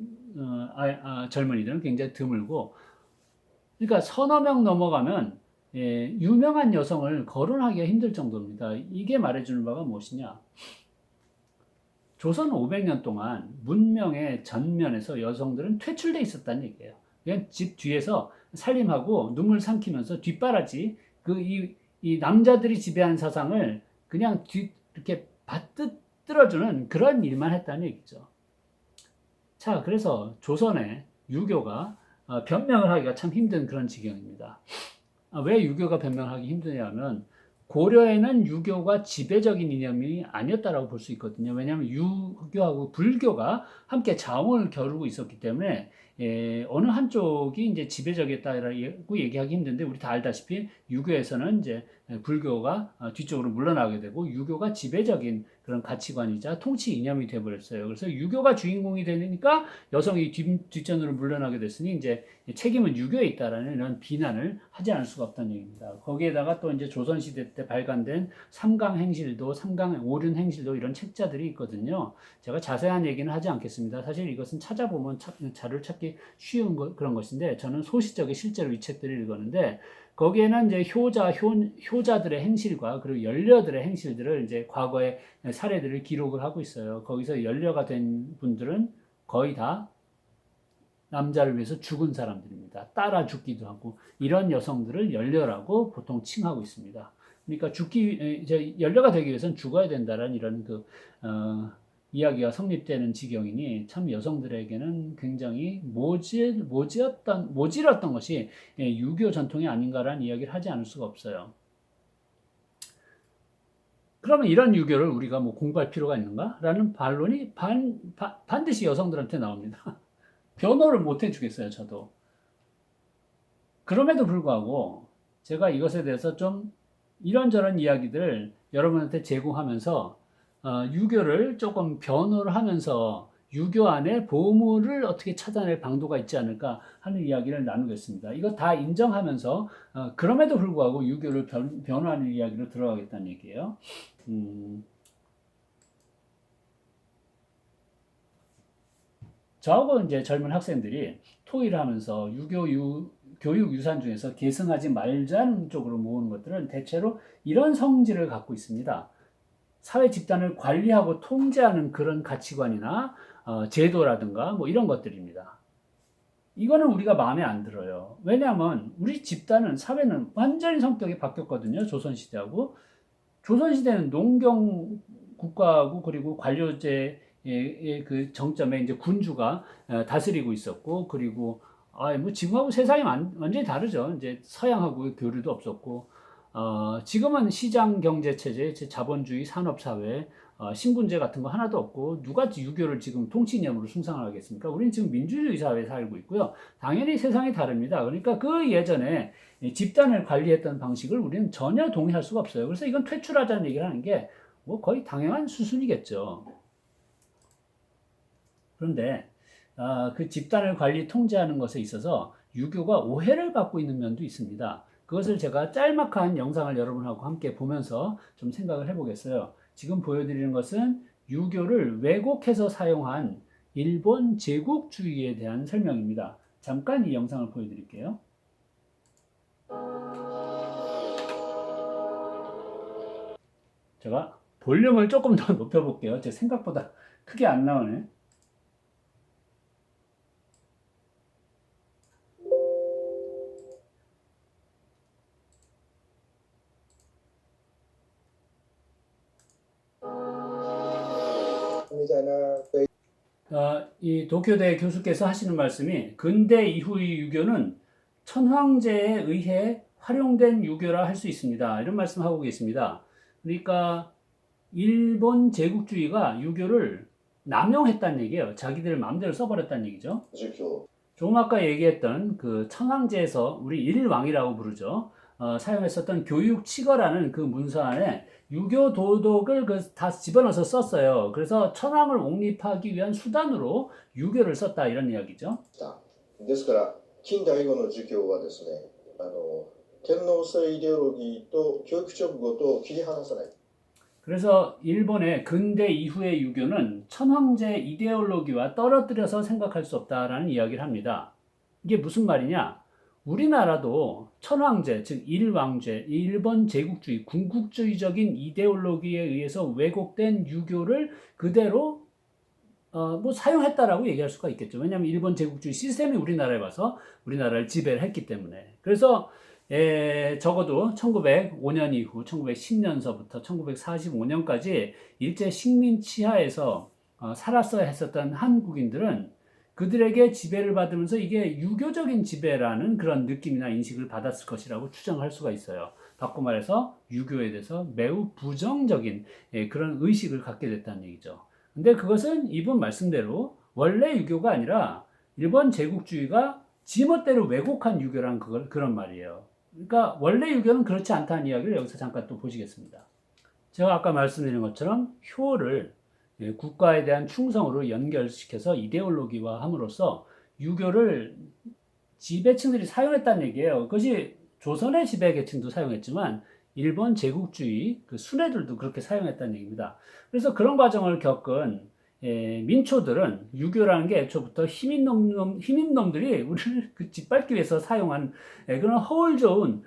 Speaker 1: 젊은이들은 굉장히 드물고, 그러니까 서너 명 넘어가면 유명한 여성을 거론하기가 힘들 정도입니다. 이게 말해주는 바가 무엇이냐? 조선 500년 동안 문명의 전면에서 여성들은 퇴출돼 있었다는 얘기예요. 그냥 집 뒤에서 살림하고 눈물 삼키면서 뒷바라지 이 남자들이 지배한 사상을 그냥 이렇게 받들어주는 그런 일만 했다는 얘기죠. 자, 그래서 조선의 유교가 변명을 하기가 참 힘든 그런 지경입니다. 왜 유교가 변명하기 힘드냐면 고려에는 유교가 지배적인 이념이 아니었다라고 볼 수 있거든요. 왜냐하면 유교하고 불교가 함께 자웅을 겨루고 있었기 때문에 어느 한쪽이 이제 지배적이었다라고 얘기하기 힘든데, 우리 다 알다시피 유교에서는 이제 불교가 뒤쪽으로 물러나게 되고 유교가 지배적인 그런 가치관이자 통치 이념이 되어버렸어요. 그래서 유교가 주인공이 되니까 여성이 뒷전으로 물러나게 됐으니 이제 책임은 유교에 있다라는 이런 비난을 하지 않을 수가 없다는 얘기입니다. 거기에다가 또 이제 조선시대 때 발간된 삼강 오륜 행실도 이런 책자들이 있거든요. 제가 자세한 얘기는 하지 않겠습니다. 사실 이것은 찾아보면 자료를 찾기 쉬운 그런 것인데 저는 소시적에 실제로 이 책들을 읽었는데 거기에는 이제 효자들의 행실과 그리고 연려들의 행실들을 이제 과거의 사례들을 기록을 하고 있어요. 거기서 연려가 된 분들은 거의 다 남자를 위해서 죽은 사람들입니다. 따라 죽기도 하고 이런 여성들을 연려라고 보통 칭하고 있습니다. 그러니까 이제 연려가 되기 위해서는 죽어야 된다라는 이런 이야기가 성립되는 지경이니 참 여성들에게는 굉장히 모질었던 것이 유교 전통이 아닌가라는 이야기를 하지 않을 수가 없어요. 그러면 이런 유교를 우리가 뭐 공부할 필요가 있는가라는 반론이 반드시 여성들한테 나옵니다. 변호를 못 해주겠어요, 저도. 그럼에도 불구하고 제가 이것에 대해서 좀 이런저런 이야기들을 여러분한테 제공하면서 유교를 조금 변호를 하면서 유교 안에 보물을 어떻게 찾아낼 방도가 있지 않을까 하는 이야기를 나누겠습니다. 이거 다 인정하면서 그럼에도 불구하고 유교를 변호하는 이야기로 들어가겠다는 얘기예요. 저하고 이제 젊은 학생들이 토의를 하면서 교육 유산 중에서 계승하지 말자는 쪽으로 모으는 것들은 대체로 이런 성질을 갖고 있습니다. 사회 집단을 관리하고 통제하는 그런 가치관이나 제도라든가 뭐 이런 것들입니다. 이거는 우리가 마음에 안 들어요. 왜냐하면 우리 집단은 사회는 완전히 성격이 바뀌었거든요. 조선시대하고. 조선시대는 농경 국가하고 그리고 관료제의 그 정점에 이제 군주가 다스리고 있었고 그리고 뭐 지금하고 세상이 완전히 다르죠. 이제 서양하고 교류도 없었고 지금은 시장 경제 체제, 자본주의 산업 사회, 신분제 같은 거 하나도 없고 누가 유교를 지금 통치 이념으로 숭상을 하겠습니까? 우리는 지금 민주주의 사회에 살고 있고요. 당연히 세상이 다릅니다. 그러니까 그 예전에 집단을 관리했던 방식을 우리는 전혀 동의할 수가 없어요. 그래서 이건 퇴출하자는 얘기를 하는 게 뭐 거의 당연한 수순이겠죠. 그런데 그 집단을 관리 통제하는 것에 있어서 유교가 오해를 받고 있는 면도 있습니다. 그것을 제가 짤막한 영상을 여러분하고 함께 보면서 좀 생각을 해보겠어요. 지금 보여드리는 것은 유교를 왜곡해서 사용한 일본 제국주의에 대한 설명입니다. 잠깐 이 영상을 보여드릴게요. 제가 볼륨을 조금 더 높여볼게요. 제 생각보다 크게 안 나오네. 이 도쿄대 교수께서 하시는 말씀이 근대 이후의 유교는 천황제에 의해 활용된 유교라 할 수 있습니다. 이런 말씀하고 계십니다. 그러니까 일본 제국주의가 유교를 남용했다는 얘기예요. 자기들 마음대로 써버렸다는 얘기죠. 조금 아까 얘기했던 그 천황제에서 우리 일왕이라고 부르죠. 사용했었던 교육칙어라는 그 문서 안에 유교 도덕을 다 집어넣어서 썼어요. 그래서 천황을 옹립하기 위한 수단으로 유교를 썼다 이런 이야기죠.
Speaker 2: ですから近代以後の儒教はですね、天皇制イデオロギーと教育直後と切り離さない。
Speaker 1: 그래서 일본의 근대 이후의 유교는 천황제 이데올로기와 떨어뜨려서 생각할 수 없다라는 이야기를 합니다. 이게 무슨 말이냐? 우리나라도 천황제, 즉 일왕제, 일본 제국주의, 군국주의적인 이데올로기에 의해서 왜곡된 유교를 그대로 뭐 사용했다라고 얘기할 수가 있겠죠. 왜냐하면 일본 제국주의 시스템이 우리나라에 와서 우리나라를 지배를 했기 때문에. 그래서 적어도 1905년 이후 1910년서부터 1945년까지 일제 식민 치하에서 살았어야 했었던 한국인들은 그들에게 지배를 받으면서 이게 유교적인 지배라는 그런 느낌이나 인식을 받았을 것이라고 추정할 수가 있어요. 바꿔 말해서 유교에 대해서 매우 부정적인 그런 의식을 갖게 됐다는 얘기죠. 근데 그것은 이분 말씀대로 원래 유교가 아니라 일본 제국주의가 지멋대로 왜곡한 유교란 그런 말이에요. 그러니까 원래 유교는 그렇지 않다는 이야기를 여기서 잠깐 또 보시겠습니다. 제가 아까 말씀드린 것처럼 효를 국가에 대한 충성으로 연결시켜서 이데올로기화 함으로써 유교를 지배층들이 사용했다는 얘기예요. 그것이 조선의 지배계층도 사용했지만 일본 제국주의 그 순회들도 그렇게 사용했다는 얘기입니다. 그래서 그런 과정을 겪은 민초들은 유교라는 게 애초부터 힘있는 놈들이 우리를 그 짓밟기 위해서 사용한 그런 허울 좋은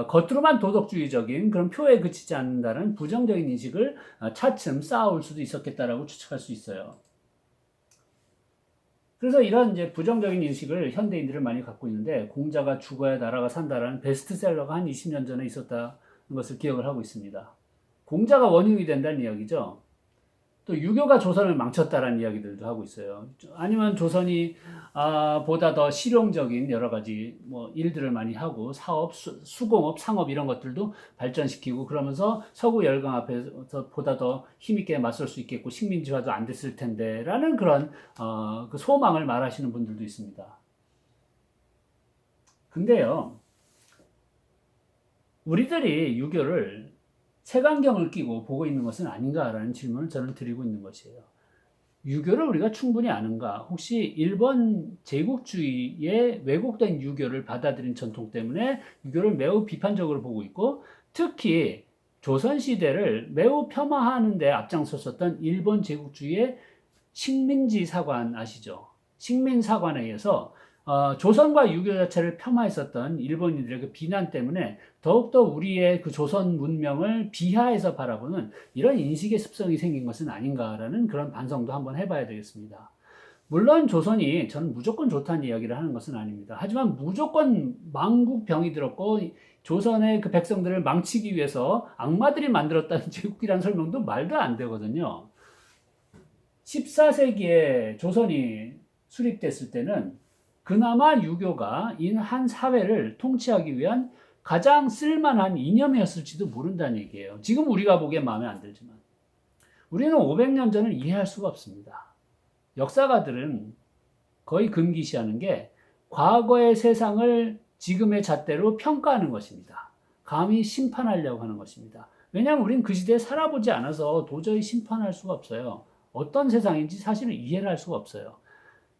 Speaker 1: 겉으로만 도덕주의적인 그런 표에 그치지 않는다는 부정적인 인식을 차츰 쌓아올 수도 있었겠다라고 추측할 수 있어요. 그래서 이런 이제 부정적인 인식을 현대인들은 많이 갖고 있는데 공자가 죽어야 나라가 산다라는 베스트셀러가 한 20년 전에 있었다는 것을 기억을 하고 있습니다. 공자가 원흉이 된다는 이야기죠. 또 유교가 조선을 망쳤다라는 이야기들도 하고 있어요. 아니면 조선이 보다 더 실용적인 여러 가지 뭐 일들을 많이 하고 사업, 수공업, 상업 이런 것들도 발전시키고 그러면서 서구 열강 앞에서 보다 더 힘있게 맞설 수 있겠고 식민지화도 안 됐을 텐데라는 그런 그 소망을 말하시는 분들도 있습니다. 근데요, 우리들이 유교를 색안경을 끼고 보고 있는 것은 아닌가라는 질문을 저는 드리고 있는 것이에요. 유교를 우리가 충분히 아는가? 혹시 일본 제국주의의 왜곡된 유교를 받아들인 전통 때문에 유교를 매우 비판적으로 보고 있고 특히 조선시대를 매우 폄하하는 데 앞장섰었던 일본 제국주의의 식민지 사관 아시죠? 식민사관에 의해서 조선과 유교 자체를 폄하했었던 일본인들의 그 비난 때문에 더욱더 우리의 그 조선 문명을 비하해서 바라보는 이런 인식의 습성이 생긴 것은 아닌가라는 그런 반성도 한번 해봐야 되겠습니다. 물론 조선이 저는 무조건 좋다는 이야기를 하는 것은 아닙니다. 하지만 무조건 망국병이 들었고 조선의 그 백성들을 망치기 위해서 악마들이 만들었다는 제국이라는 설명도 말도 안 되거든요. 14세기에 조선이 수립됐을 때는 그나마 유교가 한 사회를 통치하기 위한 가장 쓸만한 이념이었을지도 모른다는 얘기예요. 지금 우리가 보기엔 마음에 안 들지만 우리는 500년 전을 이해할 수가 없습니다. 역사가들은 거의 금기시하는 게 과거의 세상을 지금의 잣대로 평가하는 것입니다. 감히 심판하려고 하는 것입니다. 왜냐하면 우리는 그 시대에 살아보지 않아서 도저히 심판할 수가 없어요. 어떤 세상인지 사실은 이해를 할 수가 없어요.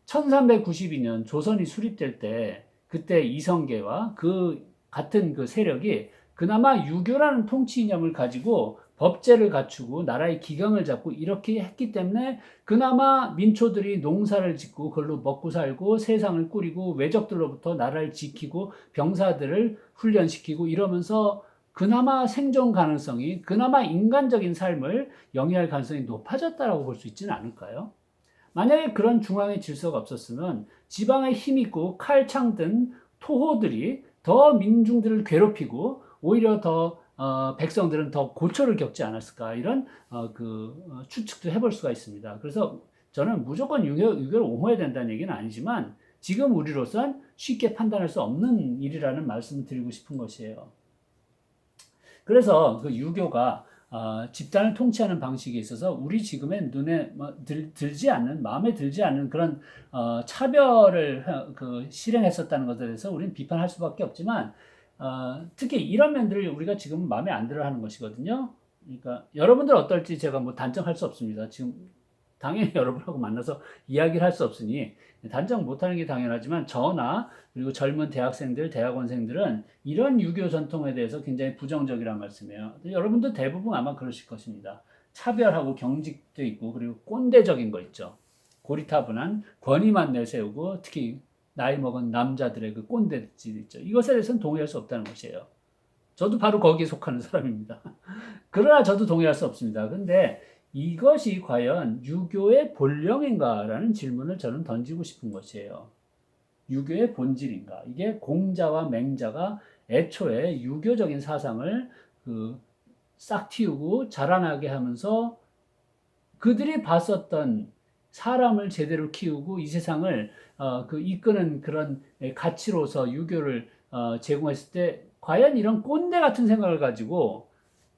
Speaker 1: 1392년 조선이 수립될 때 그때 이성계와 그 같은 그 세력이 그나마 유교라는 통치 이념을 가지고 법제를 갖추고 나라의 기강을 잡고 이렇게 했기 때문에 그나마 민초들이 농사를 짓고 그걸로 먹고 살고 세상을 꾸리고 외적들로부터 나라를 지키고 병사들을 훈련시키고 이러면서 그나마 생존 가능성이 그나마 인간적인 삶을 영위할 가능성이 높아졌다라고 볼 수 있지는 않을까요? 만약에 그런 중앙의 질서가 없었으면 지방에 힘있고 칼창 든 토호들이 더 민중들을 괴롭히고 오히려 더 백성들은 더 고초를 겪지 않았을까 이런 추측도 해볼 수가 있습니다. 그래서 저는 무조건 유교를 옹호해야 된다는 얘기는 아니지만 지금 우리로선 쉽게 판단할 수 없는 일이라는 말씀을 드리고 싶은 것이에요. 그래서 그 유교가 집단을 통치하는 방식에 있어서 우리 지금의 눈에 들지 않는 마음에 들지 않는 그런 차별을 실행했었다는 것에 대해서 우리는 비판할 수밖에 없지만 특히 이런 면들을 우리가 지금 마음에 안 들어하는 것이거든요. 그러니까 여러분들 어떨지 제가 뭐 단정할 수 없습니다. 지금 당연히 여러분하고 만나서 이야기를 할 수 없으니 단정 못하는 게 당연하지만 저나 그리고 젊은 대학생들, 대학원생들은 이런 유교 전통에 대해서 굉장히 부정적이란 말씀이에요. 여러분도 대부분 아마 그러실 것입니다. 차별하고 경직도 있고 그리고 꼰대적인 거 있죠. 고리타분한 권위만 내세우고 특히 나이 먹은 남자들의 그 꼰대질 있죠. 이것에 대해서는 동의할 수 없다는 것이에요. 저도 바로 거기에 속하는 사람입니다. 그러나 저도 동의할 수 없습니다. 근데 이것이 과연 유교의 본령인가라는 질문을 저는 던지고 싶은 것이에요. 유교의 본질인가? 이게 공자와 맹자가 애초에 유교적인 사상을 싹 틔우고 자라나게 하면서 그들이 봤었던 사람을 제대로 키우고 이 세상을 이끄는 그런 가치로서 유교를 제공했을 때 과연 이런 꼰대 같은 생각을 가지고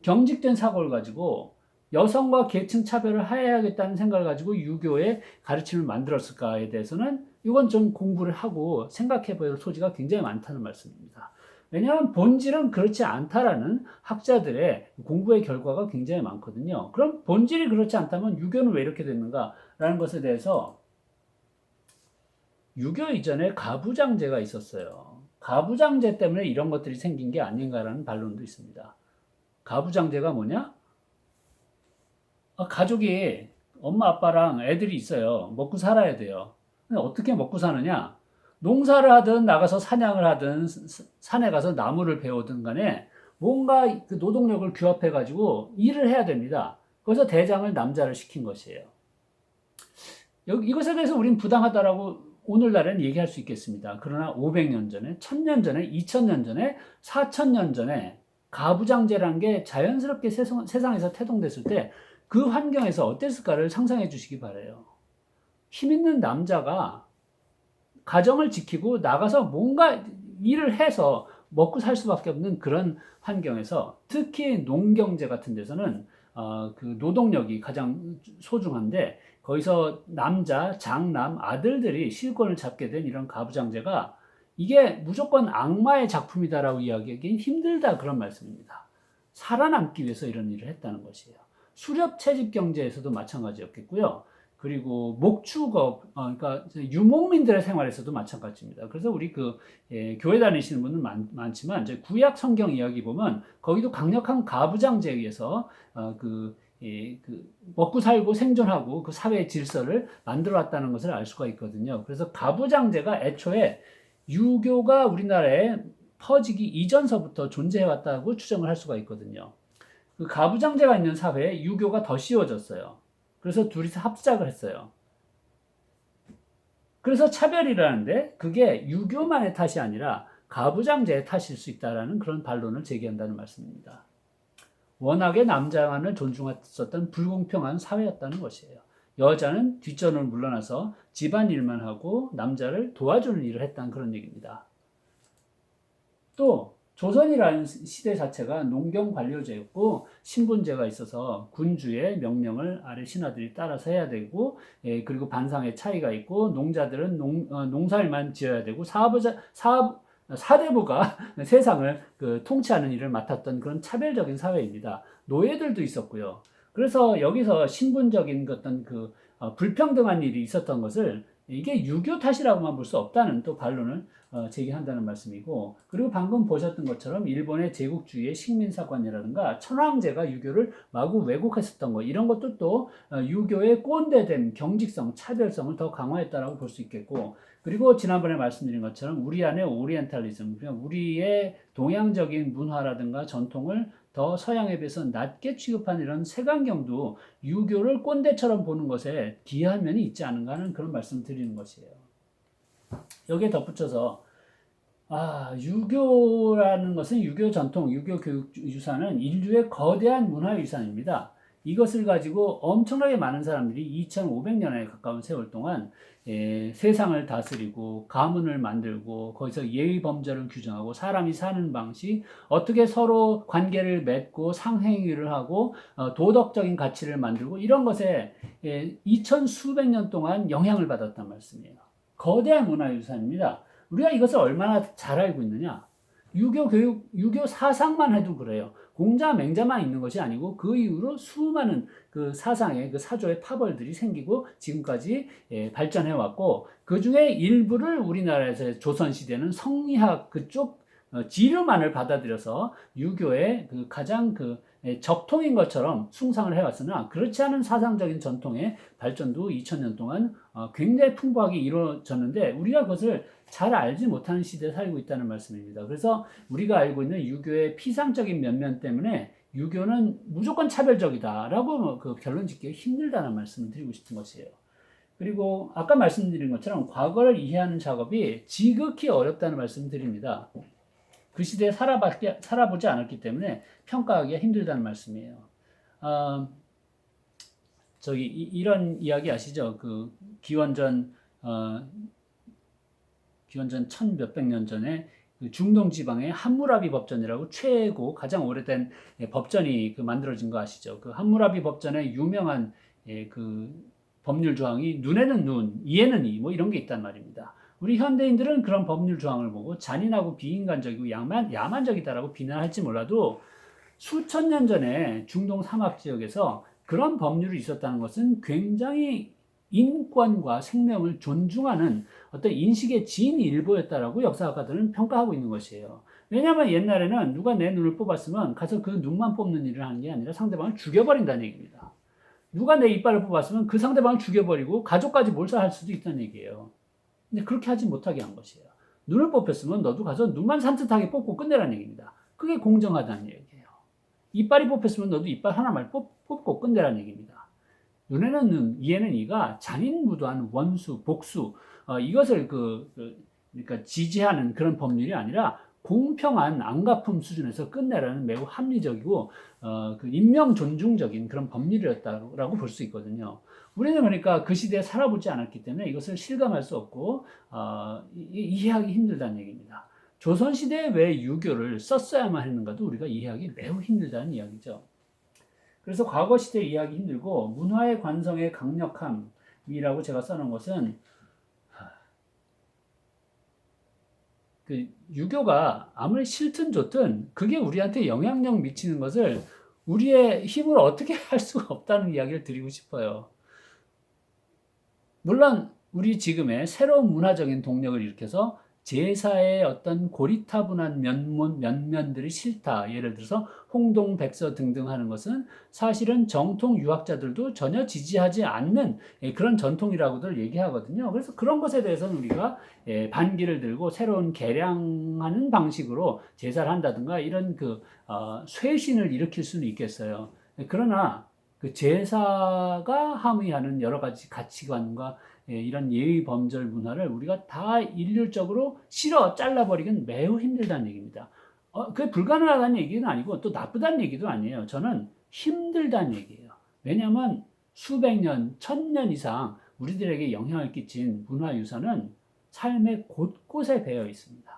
Speaker 1: 경직된 사고를 가지고 여성과 계층 차별을 해야겠다는 생각을 가지고 유교의 가르침을 만들었을까에 대해서는 이건 좀 공부를 하고 생각해 볼 소지가 굉장히 많다는 말씀입니다. 왜냐하면 본질은 그렇지 않다라는 학자들의 공부의 결과가 굉장히 많거든요. 그럼 본질이 그렇지 않다면 유교는 왜 이렇게 됐는가라는 것에 대해서 유교 이전에 가부장제가 있었어요. 가부장제 때문에 이런 것들이 생긴 게 아닌가라는 반론도 있습니다. 가부장제가 뭐냐? 가족이 엄마 아빠랑 애들이 있어요. 먹고 살아야 돼요. 근데 어떻게 먹고 사느냐? 농사를 하든 나가서 사냥을 하든 산에 가서 나무를 베우든 간에 뭔가 그 노동력을 규합해 가지고 일을 해야 됩니다. 그래서 대장을 남자를 시킨 것이에요. 이것에 대해서 우린 부당하다라고 오늘날엔 얘기할 수 있겠습니다. 그러나 500년 전에, 1000년 전에, 2000년 전에, 4000년 전에 가부장제라는 게 자연스럽게 세상에서 태동됐을 때 그 환경에서 어땠을까를 상상해 주시기 바라요. 힘 있는 남자가 가정을 지키고 나가서 뭔가 일을 해서 먹고 살 수밖에 없는 그런 환경에서 특히 농경제 같은 데서는 그 노동력이 가장 소중한데 거기서 남자, 장남, 아들들이 실권을 잡게 된 이런 가부장제가 이게 무조건 악마의 작품이다라고 이야기하기 힘들다 그런 말씀입니다. 살아남기 위해서 이런 일을 했다는 것이에요. 수렵 채집 경제에서도 마찬가지였겠고요. 그리고 목축업, 그러니까 유목민들의 생활에서도 마찬가지입니다. 그래서 우리 교회 다니시는 분은 많지만 이제 구약 성경 이야기 보면 거기도 강력한 가부장제에 의해서 먹고 살고 생존하고 그 사회 질서를 만들어 왔다는 것을 알 수가 있거든요. 그래서 가부장제가 애초에 유교가 우리나라에 퍼지기 이전서부터 존재해 왔다고 추정을 할 수가 있거든요. 그 가부장제가 있는 사회에 유교가 더 씌워졌어요. 그래서 둘이서 합작을 했어요. 그래서 차별이라는데 그게 유교만의 탓이 아니라 가부장제의 탓일 수 있다는 그런 반론을 제기한다는 말씀입니다. 워낙에 남자만을 존중했었던 불공평한 사회였다는 것이에요. 여자는 뒷전을 물러나서 집안일만 하고 남자를 도와주는 일을 했다는 그런 얘기입니다. 또 조선이라는 시대 자체가 농경 관료제였고 신분제가 있어서 군주의 명령을 아래 신하들이 따라서 해야 되고 그리고 반상의 차이가 있고 농자들은 농사일만 지어야 되고 사대부가 세상을 통치하는 일을 맡았던 그런 차별적인 사회입니다. 노예들도 있었고요. 그래서 여기서 신분적인 어떤 불평등한 일이 있었던 것을 이게 유교 탓이라고만 볼 수 없다는 또 반론을 제기한다는 말씀이고, 그리고 방금 보셨던 것처럼 일본의 제국주의의 식민사관이라든가 천황제가 유교를 마구 왜곡했었던 것, 이런 것도 또 유교의 꼰대됨, 경직성, 차별성을 더 강화했다라고 볼 수 있겠고, 그리고 지난번에 말씀드린 것처럼 우리 안에 오리엔탈리즘, 그러니까 우리의 동양적인 문화라든가 전통을 더 서양에 비해서 낮게 취급한 이런 색안경도 유교를 꼰대처럼 보는 것에 비하한 면이 있지 않은가 하는 그런 말씀을 드리는 것이에요. 여기에 덧붙여서 유교라는 것은 유교 전통, 유교 교육 유산은 인류의 거대한 문화 유산입니다. 이것을 가지고 엄청나게 많은 사람들이 2500년에 가까운 세월 동안 세상을 다스리고 가문을 만들고 거기서 예의 범절을 규정하고 사람이 사는 방식, 어떻게 서로 관계를 맺고 상행위를 하고 도덕적인 가치를 만들고 이런 것에 2000수백 년 동안 영향을 받았단 말씀이에요. 거대한 문화유산입니다. 우리가 이것을 얼마나 잘 알고 있느냐? 유교 교육, 유교 사상만 해도 그래요. 공자, 맹자만 있는 것이 아니고 그 이후로 수많은 그 사상의 그 사조의 파벌들이 생기고 지금까지 발전해 왔고, 그 중에 일부를 우리나라에서 조선시대는 성리학 그쪽 지류만을 받아들여서 유교의 가장 적통인 것처럼 숭상을 해왔으나 그렇지 않은 사상적인 전통의 발전도 2000년 동안 굉장히 풍부하게 이루어졌는데 우리가 그것을 잘 알지 못하는 시대에 살고 있다는 말씀입니다. 그래서 우리가 알고 있는 유교의 피상적인 면면 때문에 유교는 무조건 차별적이다라고 결론 짓기가 힘들다는 말씀을 드리고 싶은 것이에요. 그리고 아까 말씀드린 것처럼 과거를 이해하는 작업이 지극히 어렵다는 말씀을 드립니다. 그 시대에 살아보지 않았기 때문에 평가하기가 힘들다는 말씀이에요. 이런 이야기 아시죠? 기원전 1000몇백 년 전에 중동 지방의 함무라비 법전이라고 최고 가장 오래된 법전이 만들어진 거 아시죠? 그 함무라비 법전의 유명한 법률 조항이 눈에는 눈, 이에는 이, 뭐 이런 게 있단 말입니다. 우리 현대인들은 그런 법률 조항을 보고 잔인하고 비인간적이고 야만적이다라고 비난할지 몰라도 수천 년 전에 중동 사막 지역에서 그런 법률이 있었다는 것은 굉장히 인권과 생명을 존중하는 어떤 인식의 진일보였다라고 역사학자들은 평가하고 있는 것이에요. 왜냐하면 옛날에는 누가 내 눈을 뽑았으면 가서 그 눈만 뽑는 일을 하는 게 아니라 상대방을 죽여버린다는 얘기입니다. 누가 내 이빨을 뽑았으면 그 상대방을 죽여버리고 가족까지 몰살할 수도 있다는 얘기예요. 근데 그렇게 하지 못하게 한 것이에요. 눈을 뽑혔으면 너도 가서 눈만 산뜻하게 뽑고 끝내라는 얘기입니다. 그게 공정하다는 얘기예요. 이빨이 뽑혔으면 너도 이빨 하나만 뽑고 끝내라는 얘기입니다. 눈에는 눈, 이에는 이가 잔인무도한 원수, 복수, 이것을 그러니까 지지하는 그런 법률이 아니라 공평한 안갚음 수준에서 끝내라는 매우 합리적이고 그 인명 존중적인 그런 법률이었다고 볼 수 있거든요. 우리는 그러니까 그 시대에 살아보지 않았기 때문에 이것을 실감할 수 없고 이해하기 힘들다는 얘기입니다. 조선시대에 왜 유교를 썼어야만 했는가도 우리가 이해하기 매우 힘들다는 이야기죠. 그래서 과거 시대 이해하기 힘들고 문화의 관성의 강력함이라고 제가 써놓은 것은 그 유교가 아무리 싫든 좋든 그게 우리한테 영향력 미치는 것을 우리의 힘으로 어떻게 할 수가 없다는 이야기를 드리고 싶어요. 물론 우리 지금의 새로운 문화적인 동력을 일으켜서 제사의 어떤 고리타분한 면면들이 싫다. 예를 들어서 홍동, 백서 등등 하는 것은 사실은 정통 유학자들도 전혀 지지하지 않는 그런 전통이라고들 얘기하거든요. 그래서 그런 것에 대해서는 우리가 반기를 들고 새로운 개량하는 방식으로 제사를 한다든가 이런 쇄신을 일으킬 수는 있겠어요. 그러나 그 제사가 함의하는 여러 가지 가치관과 이런 예의 범절 문화를 우리가 다 일률적으로 잘라버리기는 매우 힘들다는 얘기입니다. 그게 불가능하다는 얘기는 아니고 또 나쁘다는 얘기도 아니에요. 저는 힘들다는 얘기예요. 왜냐하면 수백 년, 1000년 이상 우리들에게 영향을 끼친 문화유산은 삶의 곳곳에 배어 있습니다.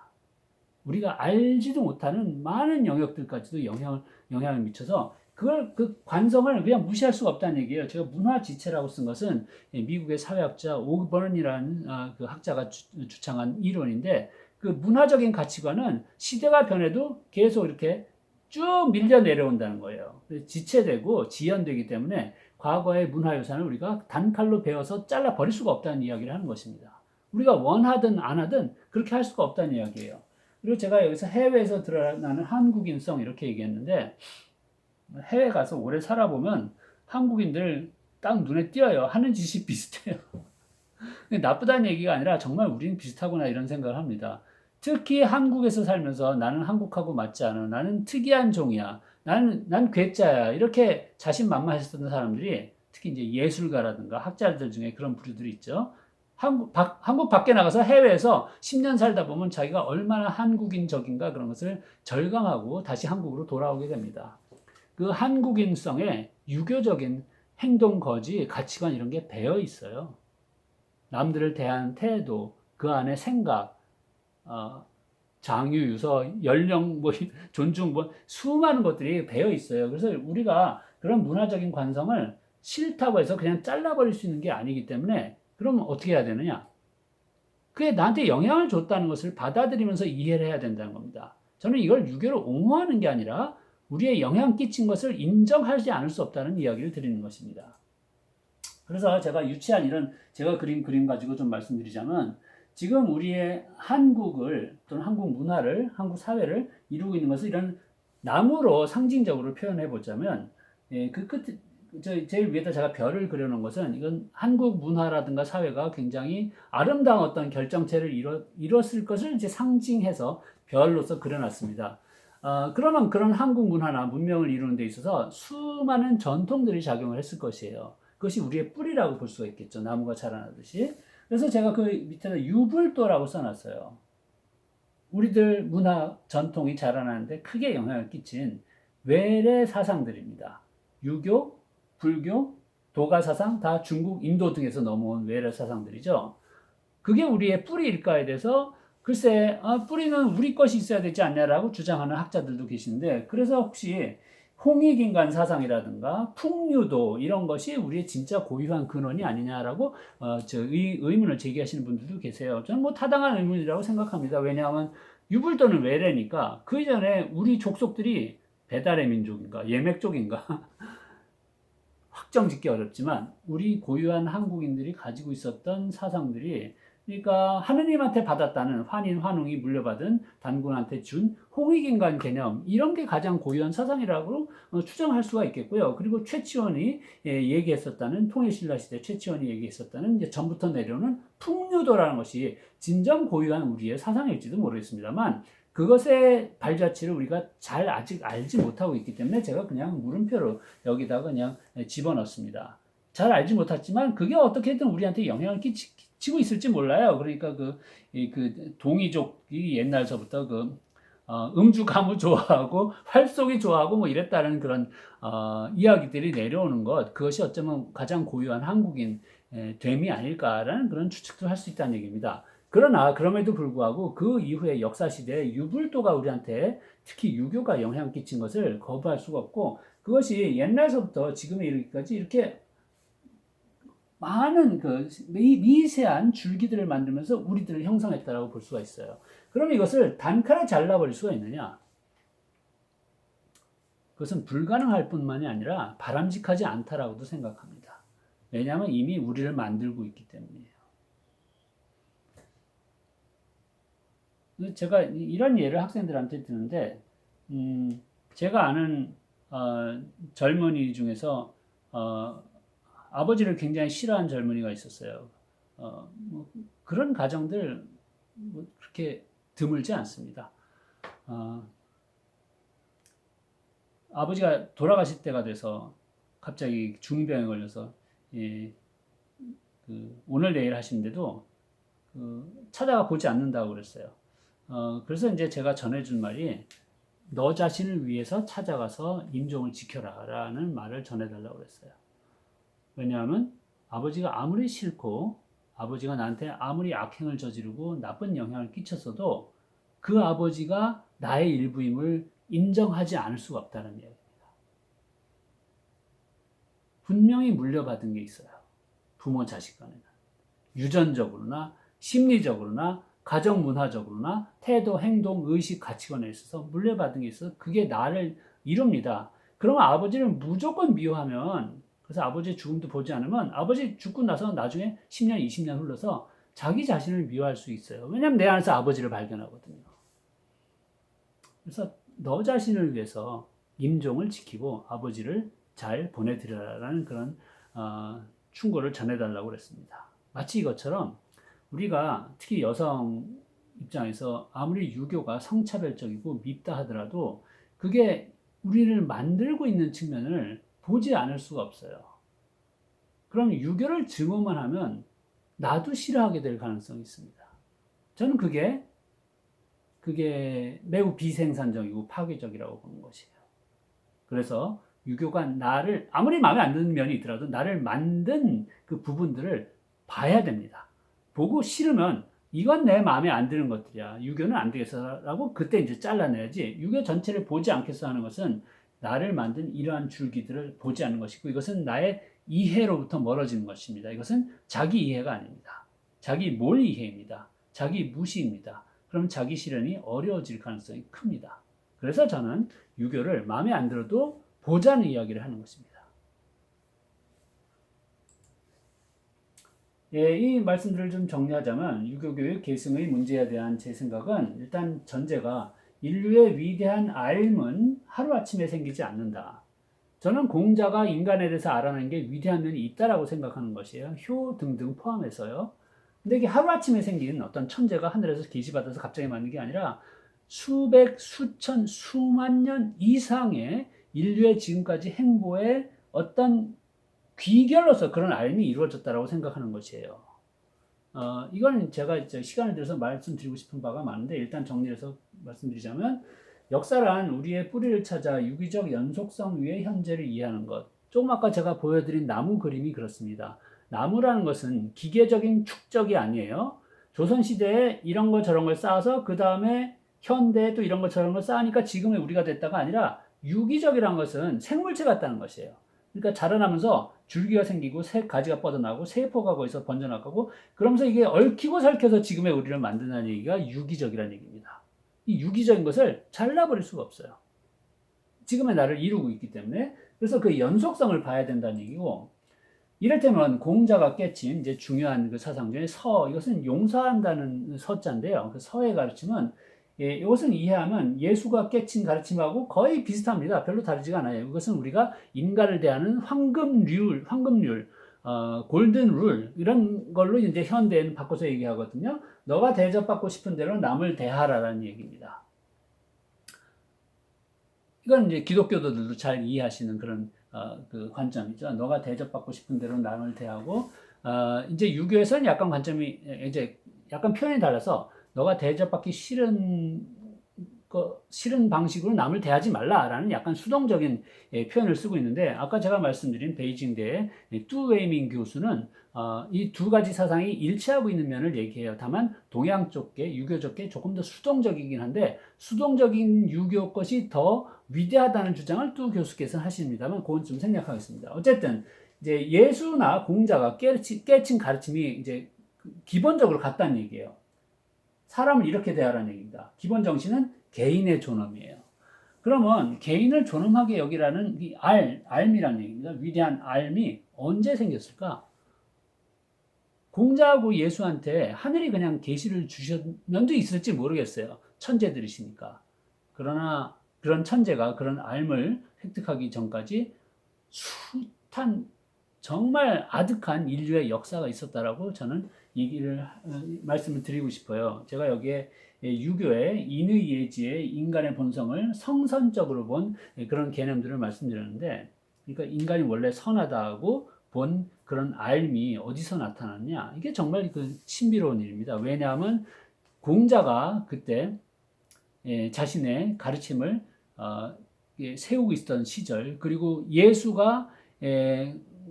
Speaker 1: 우리가 알지도 못하는 많은 영역들까지도 영향을 미쳐서 그 관성을 그냥 무시할 수가 없다는 얘기예요. 제가 문화지체라고 쓴 것은 미국의 사회학자 오버넌이라는 그 학자가 주창한 이론인데 그 문화적인 가치관은 시대가 변해도 계속 이렇게 쭉 밀려 내려온다는 거예요. 지체되고 지연되기 때문에 과거의 문화유산을 우리가 단칼로 베어서 잘라 버릴 수가 없다는 이야기를 하는 것입니다. 우리가 원하든 안 하든 그렇게 할 수가 없다는 이야기예요. 그리고 제가 여기서 해외에서 드러나는 한국인성 이렇게 얘기했는데 해외 가서 오래 살아보면 한국인들 딱 눈에 띄어요. 하는 짓이 비슷해요. 나쁘다는 얘기가 아니라 정말 우리는 비슷하구나 이런 생각을 합니다. 특히 한국에서 살면서 나는 한국하고 맞지 않아. 나는 특이한 종이야. 난 괴짜야. 이렇게 자신만만했었던 사람들이 특히 이제 예술가라든가 학자들 중에 그런 부류들이 있죠. 한국 밖에 나가서 해외에서 10년 살다 보면 자기가 얼마나 한국인적인가 그런 것을 절감하고 다시 한국으로 돌아오게 됩니다. 그 한국인성에 유교적인 행동, 거지, 가치관 이런 게 배어 있어요. 남들을 대하는 태도, 그 안에 생각, 장유, 유서, 연령, 존중, 수많은 것들이 배어 있어요. 그래서 우리가 그런 문화적인 관성을 싫다고 해서 그냥 잘라버릴 수 있는 게 아니기 때문에 그럼 어떻게 해야 되느냐? 그게 나한테 영향을 줬다는 것을 받아들이면서 이해를 해야 된다는 겁니다. 저는 이걸 유교를 옹호하는 게 아니라 우리의 영향 끼친 것을 인정하지 않을 수 없다는 이야기를 드리는 것입니다. 그래서 제가 유치한 이런 제가 그린 그림 가지고 좀 말씀드리자면 지금 우리의 한국을 또는 한국 문화를 한국 사회를 이루고 있는 것을 이런 나무로 상징적으로 표현해 보자면 그 끝 제일 위에다 제가 별을 그려놓은 것은 이건 한국 문화라든가 사회가 굉장히 아름다운 어떤 결정체를 이뤘을 것을 이제 상징해서 별로서 그려놨습니다. 그러면 그런 한국 문화나 문명을 이루는 데 있어서 수많은 전통들이 작용을 했을 것이에요. 그것이 우리의 뿌리라고 볼 수가 있겠죠. 나무가 자라나듯이. 그래서 제가 그 밑에다 유불도라고 써놨어요. 우리들 문화 전통이 자라나는데 크게 영향을 끼친 외래 사상들입니다. 유교, 불교, 도가 사상 다 중국, 인도 등에서 넘어온 외래 사상들이죠. 그게 우리의 뿌리일까에 대해서 글쎄 뿌리는 우리 것이 있어야 되지 않냐라고 주장하는 학자들도 계시는데 그래서 혹시 홍익인간 사상이라든가 풍류도 이런 것이 우리의 진짜 고유한 근원이 아니냐라고 의문을 제기하시는 분들도 계세요. 저는 뭐 타당한 의문이라고 생각합니다. 왜냐하면 유불도는 외래니까 그 이전에 우리 족속들이 배달의 민족인가 예맥족인가 확정짓기 어렵지만 우리 고유한 한국인들이 가지고 있었던 사상들이 그러니까 하느님한테 받았다는 환인, 환웅이 물려받은 단군한테 준 홍익인간 개념 이런 게 가장 고유한 사상이라고 추정할 수가 있겠고요. 그리고 최치원이 얘기했었다는 통일신라 시대 최치원이 얘기했었다는 이제 전부터 내려오는 풍류도라는 것이 진정 고유한 우리의 사상일지도 모르겠습니다만 그것의 발자취를 우리가 잘 아직 알지 못하고 있기 때문에 제가 그냥 물음표로 여기다가 그냥 집어넣습니다. 잘 알지 못했지만 그게 어떻게든 우리한테 영향을 끼치고 있을지 몰라요. 그러니까 그 동이족이 옛날서부터 음주 가무 좋아하고 활쏘기 좋아하고 뭐 이랬다는 그런 이야기들이 내려오는 것 그것이 어쩌면 가장 고유한 한국인 됨이 아닐까라는 그런 추측도 할 수 있다는 얘기입니다. 그러나 그럼에도 불구하고 그 이후에 역사시대에 유불도가 우리한테 특히 유교가 영향을 끼친 것을 거부할 수가 없고 그것이 옛날서부터 지금에 이르기까지 이렇게 많은 미세한 줄기들을 만들면서 우리들을 형성했다라고 볼 수가 있어요. 그럼 이것을 단칼에 잘라버릴 수가 있느냐? 그것은 불가능할 뿐만이 아니라 바람직하지 않다라고도 생각합니다. 왜냐하면 이미 우리를 만들고 있기 때문이에요. 제가 이런 예를 학생들한테 드는데 제가 아는 젊은이 중에서 아버지를 굉장히 싫어하는 젊은이가 있었어요. 뭐 그런 가정들 뭐 그렇게 드물지 않습니다. 아버지가 돌아가실 때가 돼서 갑자기 중병에 걸려서 오늘 내일 하시는데도 찾아가 보지 않는다고 그랬어요. 그래서 이제 제가 전해준 말이 너 자신을 위해서 찾아가서 임종을 지켜라라는 말을 전해달라고 그랬어요. 왜냐하면 아버지가 아무리 싫고 아버지가 나한테 아무리 악행을 저지르고 나쁜 영향을 끼쳤어도 그 아버지가 나의 일부임을 인정하지 않을 수가 없다는 이야기입니다. 분명히 물려받은 게 있어요. 부모 자식 간에는. 유전적으로나 심리적으로나 가정 문화적으로나 태도, 행동, 의식, 가치관에 있어서 물려받은 게 있어서 그게 나를 이룹니다. 그러면 아버지를 무조건 미워하면 그래서 아버지의 죽음도 보지 않으면 아버지 죽고 나서 나중에 10년, 20년 흘러서 자기 자신을 미워할 수 있어요. 왜냐하면 내 안에서 아버지를 발견하거든요. 그래서 너 자신을 위해서 임종을 지키고 아버지를 잘 보내드려라라는 그런 충고를 전해달라고 그랬습니다. 마치 이것처럼 우리가 특히 여성 입장에서 아무리 유교가 성차별적이고 밉다 하더라도 그게 우리를 만들고 있는 측면을 보지 않을 수가 없어요. 그럼 유교를 증오만 하면 나도 싫어하게 될 가능성이 있습니다. 저는 그게 매우 비생산적이고 파괴적이라고 보는 것이에요. 그래서 유교가 나를 아무리 마음에 안 드는 면이 있더라도 나를 만든 그 부분들을 봐야 됩니다. 보고 싫으면 이건 내 마음에 안 드는 것들이야. 유교는 안 되겠어라고 그때 이제 잘라내야지. 유교 전체를 보지 않겠어 하는 것은 나를 만든 이러한 줄기들을 보지 않는 것이고 이것은 나의 이해로부터 멀어지는 것입니다. 이것은 자기 이해가 아닙니다. 자기 몰 이해입니다. 자기 무시입니다. 그럼 자기 실현이 어려워질 가능성이 큽니다. 그래서 저는 유교를 마음에 안 들어도 보자는 이야기를 하는 것입니다. 예, 이 말씀들을 좀 정리하자면 유교교육 계승의 문제에 대한 제 생각은 일단 전제가 인류의 위대한 알은 하루아침에 생기지 않는다. 저는 공자가 인간에 대해서 알아낸 게 위대한 면이 있다라고 생각하는 것이에요. 효 등등 포함해서요. 근데 이게 하루아침에 생긴 어떤 천재가 하늘에서 계시받아서 갑자기 만든 게 아니라 수백, 수천, 수만 년 이상의 인류의 지금까지 행보의 어떤 귀결로서 그런 알미 이루어졌다라고 생각하는 것이에요. 이거는 제가 이제 시간을 들여서 말씀드리고 싶은 바가 많은데 일단 정리해서 말씀드리자면 역사란 우리의 뿌리를 찾아 유기적 연속성 위의 현재를 이해하는 것. 조금 아까 제가 보여드린 나무 그림이 그렇습니다. 나무라는 것은 기계적인 축적이 아니에요. 조선시대에 이런 거 저런 걸 쌓아서 그 다음에 현대에 또 이런 거 저런 걸 쌓으니까 지금의 우리가 됐다가 아니라 유기적이라는 것은 생물체 같다는 것이에요. 그러니까 자라나면서 줄기가 생기고 새 가지가 뻗어나고 세포가 거기서 번져나가고 그러면서 이게 얽히고 설켜서 지금의 우리를 만든다는 얘기가 유기적이라는 얘기입니다. 이 유기적인 것을 잘라버릴 수가 없어요. 지금의 나를 이루고 있기 때문에. 그래서 그 연속성을 봐야 된다는 얘기고, 이를테면 공자가 깨친 이제 중요한 그 사상 중에 서, 이것은 용서한다는 서자인데요. 그 서의 가르침은 이것은 이해하면 예수가 깨친 가르침하고 거의 비슷합니다. 별로 다르지가 않아요. 이것은 우리가 인간을 대하는 황금률, 골든 룰 이런 걸로 이제 현대에는 바꿔서 얘기하거든요. 너가 대접받고 싶은 대로 남을 대하라라는 얘기입니다. 이건 이제 기독교도들도 잘 이해하시는 그런 그 관점이죠. 너가 대접받고 싶은 대로 남을 대하고, 이제 유교에서는 약간 관점이 이제 약간 표현이 달라서 너가 대접받기 싫은 방식으로 남을 대하지 말라라는 약간 수동적인 표현을 쓰고 있는데, 아까 제가 말씀드린 베이징대의 뚜웨이밍 교수는 이 두 가지 사상이 일치하고 있는 면을 얘기해요. 다만 동양 쪽계, 유교 쪽계 조금 더 수동적이긴 한데, 수동적인 유교 것이 더 위대하다는 주장을 뚜 교수께서는 하십니다만, 그건 좀 생략하겠습니다. 어쨌든 이제 예수나 공자가 깨친 가르침이 이제 기본적으로 같다는 얘기예요. 사람을 이렇게 대하라는 얘기입니다. 기본 정신은 개인의 존엄이에요. 그러면 개인을 존엄하게 여기라는 이 알미라는 얘기입니다. 위대한 알미 언제 생겼을까? 공자하고 예수한테 하늘이 그냥 계시를 주신 면도 있을지 모르겠어요. 천재들이시니까. 그러나 그런 천재가 그런 알을 획득하기 전까지 숱한 정말 아득한 인류의 역사가 있었다라고 저는 말씀을 드리고 싶어요. 제가 여기에 유교의 인의예지의 인간의 본성을 성선적으로 본 그런 개념들을 말씀드렸는데, 그러니까 인간이 원래 선하다고 본 그런 알미 어디서 나타났냐? 이게 정말 그 신비로운 일입니다. 왜냐하면 공자가 그때 자신의 가르침을 세우고 있었던 시절, 그리고 예수가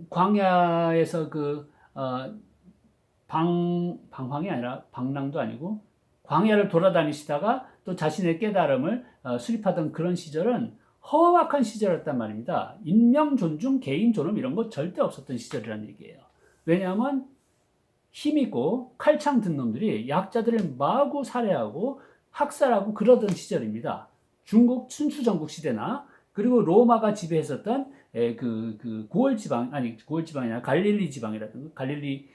Speaker 1: 광야에서 방황이 아니라 방랑도 아니고 광야를 돌아다니시다가 또 자신의 깨달음을 수립하던 그런 시절은 험악한 시절이었단 말입니다. 인명 존중, 개인 존엄 이런 거 절대 없었던 시절이라는 얘기예요. 왜냐하면 힘있고 칼창 든 놈들이 약자들을 마구 살해하고 학살하고 그러던 시절입니다. 중국 춘추전국 시대나 그리고 로마가 지배했었던 고을 지방, 아니 고을 지방이 아니라 갈릴리 지방이라든가 갈릴리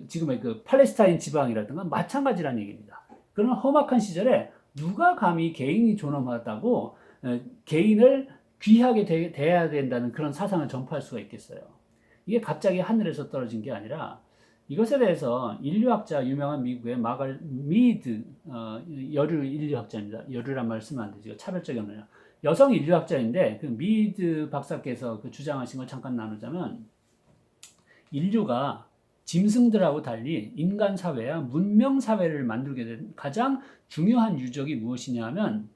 Speaker 1: 지금의 그 팔레스타인 지방이라든가 마찬가지라는 얘기입니다. 그런 험악한 시절에 누가 감히 개인이 존엄하다고 개인을 귀하게 대해야 된다는 그런 사상을 전파할 수가 있겠어요. 이게 갑자기 하늘에서 떨어진 게 아니라, 이것에 대해서 인류학자, 유명한 미국의 마갈 미드, 여류 인류학자입니다. 여류란 말 쓰면 안 되죠. 차별적이 없네요. 여성 인류학자인데 그 미드 박사께서 그 주장하신 걸 잠깐 나누자면, 인류가 짐승들하고 달리 인간 사회와 문명 사회를 만들게 된 가장 중요한 유적이 무엇이냐 하면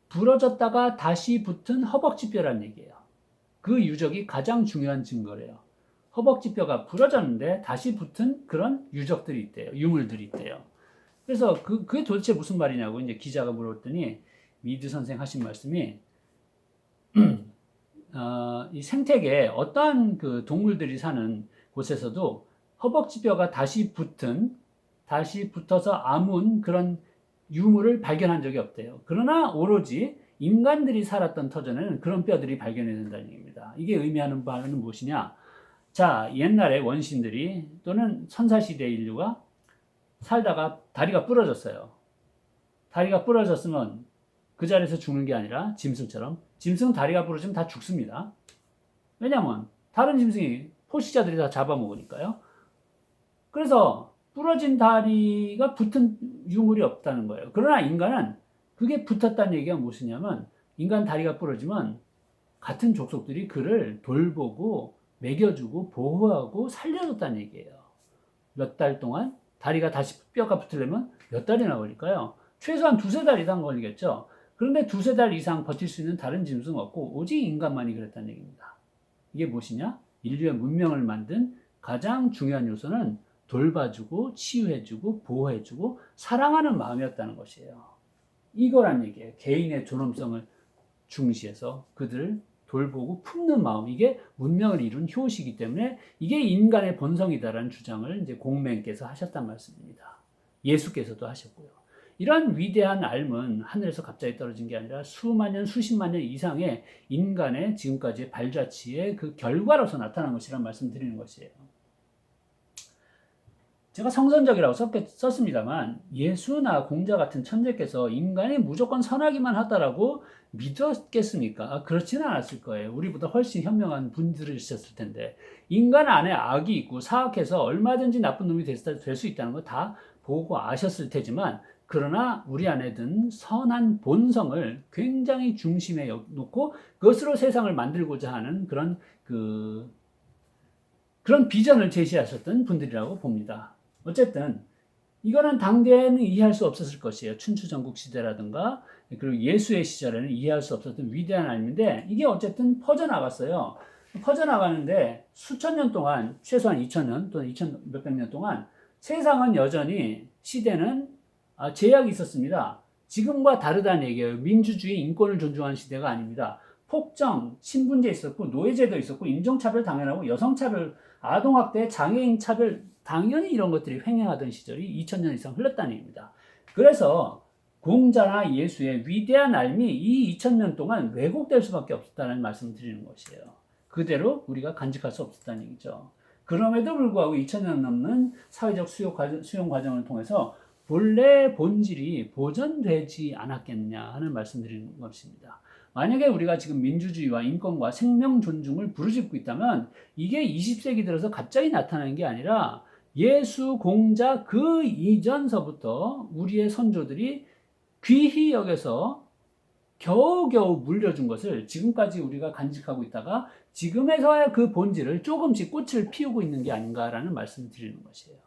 Speaker 1: 부러졌다가 다시 붙은 허벅지뼈라는 얘기예요. 그 유적이 가장 중요한 증거래요. 허벅지뼈가 부러졌는데 다시 붙은 그런 유적들이 있대요. 유물들이 있대요. 그래서 그게 도대체 무슨 말이냐고 이제 기자가 물었더니 미드 선생 하신 말씀이 이 생태계에 어떠한 그 동물들이 사는 곳에서도 허벅지뼈가 다시 붙어서 아문 그런 유물을 발견한 적이 없대요. 그러나 오로지 인간들이 살았던 터전에는 그런 뼈들이 발견이 된다는 얘기입니다. 이게 의미하는 바는 무엇이냐? 자, 옛날에 원신들이 또는 선사시대 인류가 살다가 다리가 부러졌어요. 다리가 부러졌으면 그 자리에서 죽는 게 아니라 짐승처럼, 짐승 다리가 부러지면 다 죽습니다. 왜냐하면 다른 짐승이 포식자들이 다 잡아먹으니까요. 그래서 부러진 다리가 붙은 유물이 없다는 거예요. 그러나 인간은 그게 붙었다는 얘기가 무엇이냐면, 인간 다리가 부러지면 같은 족속들이 그를 돌보고 먹여주고 보호하고 살려줬다는 얘기예요. 몇 달 동안 다리가 다시 뼈가 붙으려면 몇 달이나 걸릴까요? 최소한 두세 달 이상 걸리겠죠. 그런데 두세 달 이상 버틸 수 있는 다른 짐승은 없고 오직 인간만이 그랬다는 얘기입니다. 이게 무엇이냐? 인류의 문명을 만든 가장 중요한 요소는 돌봐주고 치유해주고 보호해주고 사랑하는 마음이었다는 것이에요. 이거란 얘기예요. 개인의 존엄성을 중시해서 그들을 돌보고 품는 마음, 이게 문명을 이룬 효시이기 때문에 이게 인간의 본성이다라는 주장을 이제 공맹께서 하셨단 말씀입니다. 예수께서도 하셨고요. 이러한 위대한 알은 하늘에서 갑자기 떨어진 게 아니라 수만 년, 수십만 년 이상의 인간의 지금까지의 발자취의 그 결과로서 나타난 것이란 말씀 드리는 것이에요. 제가 성선적이라고 썼습니다만 예수나 공자 같은 천재께서 인간이 무조건 선하기만 하다라고 믿었겠습니까? 그렇지는 않았을 거예요. 우리보다 훨씬 현명한 분들이셨을 텐데 인간 안에 악이 있고 사악해서 얼마든지 나쁜 놈이 될 수 있다는 거 다 보고 아셨을 테지만 그러나 우리 안에 든 선한 본성을 굉장히 중심에 놓고 그것으로 세상을 만들고자 하는 그런 비전을 제시하셨던 분들이라고 봅니다. 어쨌든 이거는 당대에는 이해할 수 없었을 것이에요. 춘추전국 시대라든가 그리고 예수의 시절에는 이해할 수 없었던 위대한 알인데 이게 어쨌든 퍼져나갔어요. 퍼져나가는데 수천 년 동안 최소한 2000년 또는 2000 몇백 년 동안 세상은 여전히 시대는 제약이 있었습니다. 지금과 다르다는 얘기예요. 민주주의, 인권을 존중하는 시대가 아닙니다. 폭정, 신분제 있었고 노예제도 있었고 인종차별 당연하고 여성차별, 아동학대, 장애인차별 당연히 이런 것들이 횡행하던 시절이 2000년 이상 흘렀다는 얘기입니다. 그래서 공자나 예수의 위대한 알미 이 2000년 동안 왜곡될 수밖에 없었다는 말씀을 드리는 것이에요. 그대로 우리가 간직할 수 없었다는 얘기죠. 그럼에도 불구하고 2000년 넘는 사회적 수용 과정을 통해서 본래 본질이 보존되지 않았겠냐 하는 말씀 드리는 것입니다. 만약에 우리가 지금 민주주의와 인권과 생명 존중을 부르짖고 있다면 이게 20세기 들어서 갑자기 나타나는 게 아니라 예수, 공자 그 이전서부터 우리의 선조들이 귀히 여겨서 겨우겨우 물려준 것을 지금까지 우리가 간직하고 있다가 지금에서야 그 본질을 조금씩 꽃을 피우고 있는 게 아닌가라는 말씀을 드리는 것이에요.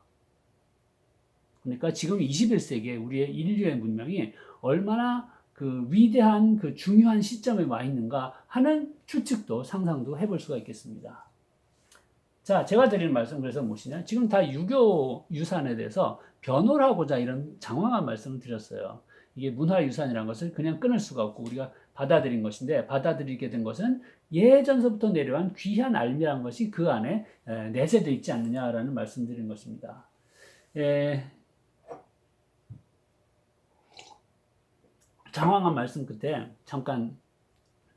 Speaker 1: 그러니까 지금 21세기에 우리의 인류의 문명이 얼마나 그 위대한 그 중요한 시점에 와 있는가 하는 추측도 상상도 해볼 수가 있겠습니다. 자, 제가 드리는 말씀 그래서 무엇이냐? 지금 다 유교 유산에 대해서 변호를 하고자 이런 장황한 말씀을 드렸어요. 이게 문화유산이라는 것을 그냥 끊을 수가 없고 우리가 받아들인 것인데 받아들이게 된 것은 예전서부터 내려온 귀한 알미라는 것이 그 안에 내세되어 있지 않느냐라는 말씀 드린 것입니다. 장황한 말씀 끝에 잠깐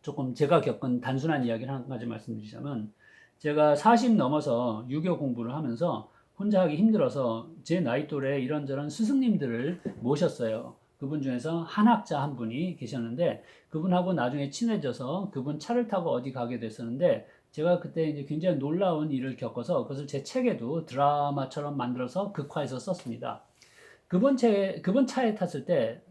Speaker 1: 조금 제가 겪은 단순한 이야기를 한 가지 말씀드리자면 제가 40 넘어서 유교 공부를 하면서 혼자 하기 힘들어서 제 나이 또래 이런저런 스승님들을 모셨어요. 그분 중에서 한학자 한 분이 계셨는데 그분하고 나중에 친해져서 그분 차를 타고 어디 가게 됐었는데 제가 그때 이제 굉장히 놀라운 일을 겪어서 그것을 제 책에도 드라마처럼 만들어서 극화해서 썼습니다. 그분 차에 탔을 때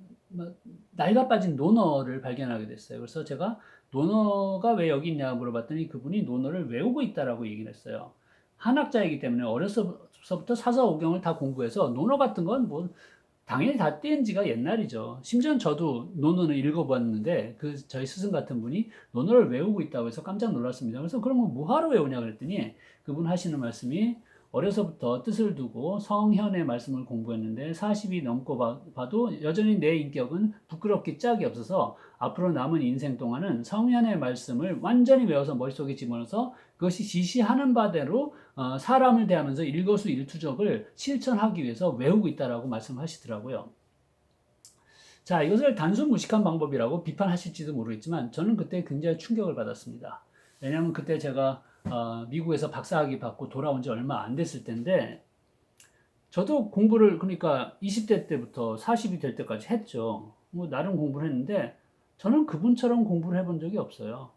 Speaker 1: 낡아 빠진 논어를 발견하게 됐어요. 그래서 제가 논어가 왜 여기 있냐 물어봤더니 그분이 논어를 외우고 있다라고 얘기를 했어요. 한학자이기 때문에 어려서부터 사서오경을 다 공부해서 논어 같은 건 뭐 당연히 다 뗀 지가 옛날이죠. 심지어 저도 논어는 읽어봤는데 저희 스승 같은 분이 논어를 외우고 있다고 해서 깜짝 놀랐습니다. 그래서 그럼 뭐하러 외우냐 그랬더니 그분 하시는 말씀이 어려서부터 뜻을 두고 성현의 말씀을 공부했는데 40이 넘고 봐도 여전히 내 인격은 부끄럽기 짝이 없어서 앞으로 남은 인생 동안은 성현의 말씀을 완전히 외워서 머릿속에 집어넣어서 그것이 지시하는 바대로 사람을 대하면서 일거수일투족을 실천하기 위해서 외우고 있다라고 말씀하시더라고요. 자, 이것을 단순 무식한 방법이라고 비판하실지도 모르겠지만 저는 그때 굉장히 충격을 받았습니다. 왜냐하면 그때 제가 미국에서 박사학위 받고 돌아온 지 얼마 안 됐을 때인데 저도 공부를 그러니까 20대 때부터 40이 될 때까지 했죠. 뭐 나름 공부를 했는데 저는 그분처럼 공부를 해본 적이 없어요.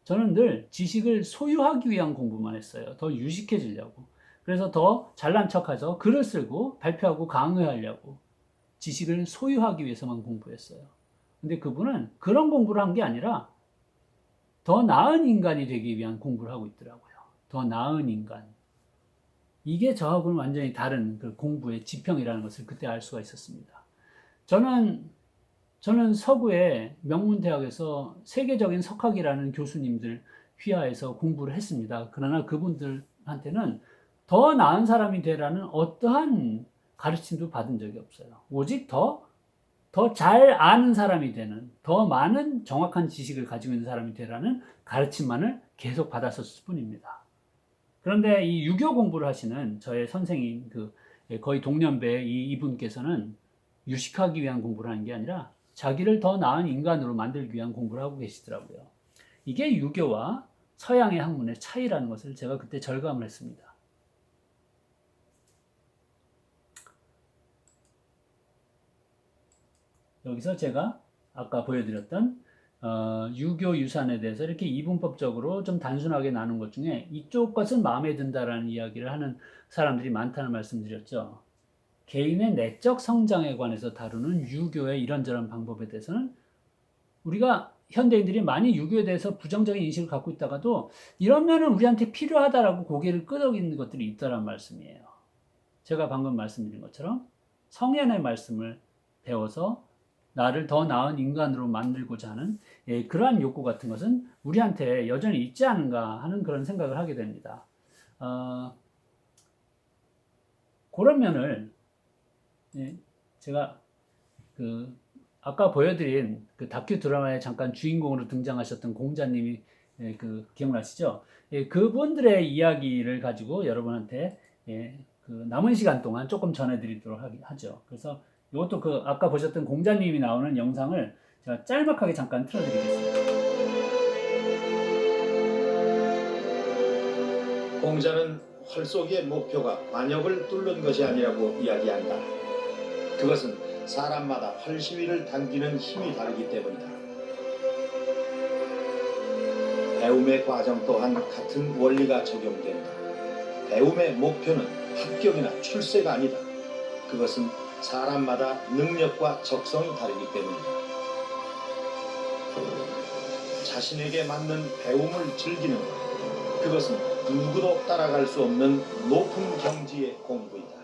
Speaker 1: 저는 늘 지식을 소유하기 위한 공부만 했어요. 더 유식해지려고. 그래서 더 잘난 척해서 글을 쓰고 발표하고 강의하려고 지식을 소유하기 위해서만 공부했어요. 근데 그분은 그런 공부를 한 게 아니라 더 나은 인간이 되기 위한 공부를 하고 있더라고요. 더 나은 인간. 이게 저하고는 완전히 다른 그 공부의 지평이라는 것을 그때 알 수가 있었습니다. 저는 서구의 명문대학에서 세계적인 석학이라는 교수님들 휘하에서 공부를 했습니다. 그러나 그분들한테는 더 나은 사람이 되라는 어떠한 가르침도 받은 적이 없어요. 오직 더 더 잘 아는 사람이 되는, 더 많은 정확한 지식을 가지고 있는 사람이 되라는 가르침만을 계속 받았었을 뿐입니다. 그런데 이 유교 공부를 하시는 저의 선생님, 거의 동년배 이분께서는 유식하기 위한 공부를 하는 게 아니라 자기를 더 나은 인간으로 만들기 위한 공부를 하고 계시더라고요. 이게 유교와 서양의 학문의 차이라는 것을 제가 그때 절감을 했습니다. 여기서 제가 아까 보여드렸던 유교 유산에 대해서 이렇게 이분법적으로 좀 단순하게 나눈 것 중에 이쪽 것은 마음에 든다라는 이야기를 하는 사람들이 많다는 말씀드렸죠. 개인의 내적 성장에 관해서 다루는 유교의 이런저런 방법에 대해서는 우리가 현대인들이 많이 유교에 대해서 부정적인 인식을 갖고 있다가도 이런 면은 우리한테 필요하다라고 고개를 끄덕이는 것들이 있다란 말씀이에요. 제가 방금 말씀드린 것처럼 성현의 말씀을 배워서 나를 더 나은 인간으로 만들고자 하는 그러한 욕구 같은 것은 우리한테 여전히 있지 않은가 하는 그런 생각을 하게 됩니다. 그런 면을 제가 아까 보여드린 그 다큐 드라마에 잠깐 주인공으로 등장하셨던 공자님이 기억나시죠? 그분들의 이야기를 가지고 여러분한테 남은 시간 동안 조금 전해드리도록 하죠. 그래서 이것도 아까 보셨던 공자님이 나오는 영상을 제가 짤막하게 잠깐 틀어드리겠습니다.
Speaker 2: 공자는 활쏘기의 목표가 관역을 뚫는 것이 아니라고 이야기한다. 그것은 사람마다 활시위를 당기는 힘이 다르기 때문이다. 배움의 과정 또한 같은 원리가 적용된다. 배움의 목표는 합격이나 출세가 아니다. 그것은 사람마다 능력과 적성이 다르기 때문이다. 자신에게 맞는 배움을 즐기는 것, 그것은 누구도 따라갈 수 없는 높은 경지의 공부이다.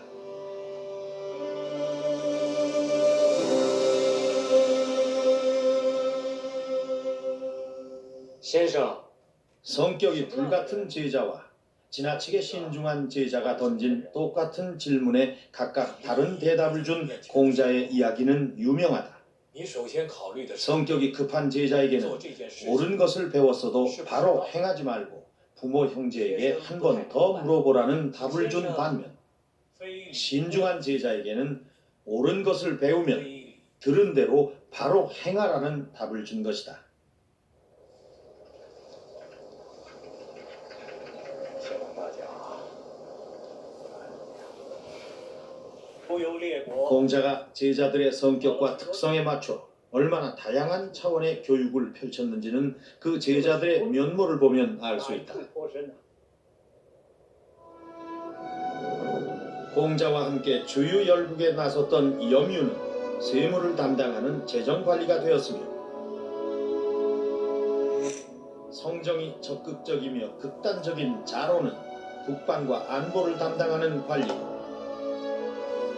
Speaker 2: 성격이 불같은 제자와 지나치게 신중한 제자가 던진 똑같은 질문에 각각 다른 대답을 준 공자의 이야기는 유명하다. 성격이 급한 제자에게는 옳은 것을 배웠어도 바로 행하지 말고 부모 형제에게 한 번 더 물어보라는 답을 준 반면, 신중한 제자에게는 옳은 것을 배우면 들은 대로 바로 행하라는 답을 준 것이다. 공자가 제자들의 성격과 특성에 맞춰 얼마나 다양한 차원의 교육을 펼쳤는지는 그 제자들의 면모를 보면 알 수 있다. 공자와 함께 주유 열국에 나섰던 염유는 세무를 담당하는 재정관리가 되었으며, 성정이 적극적이며 극단적인 자로는 국방과 안보를 담당하는 관리로,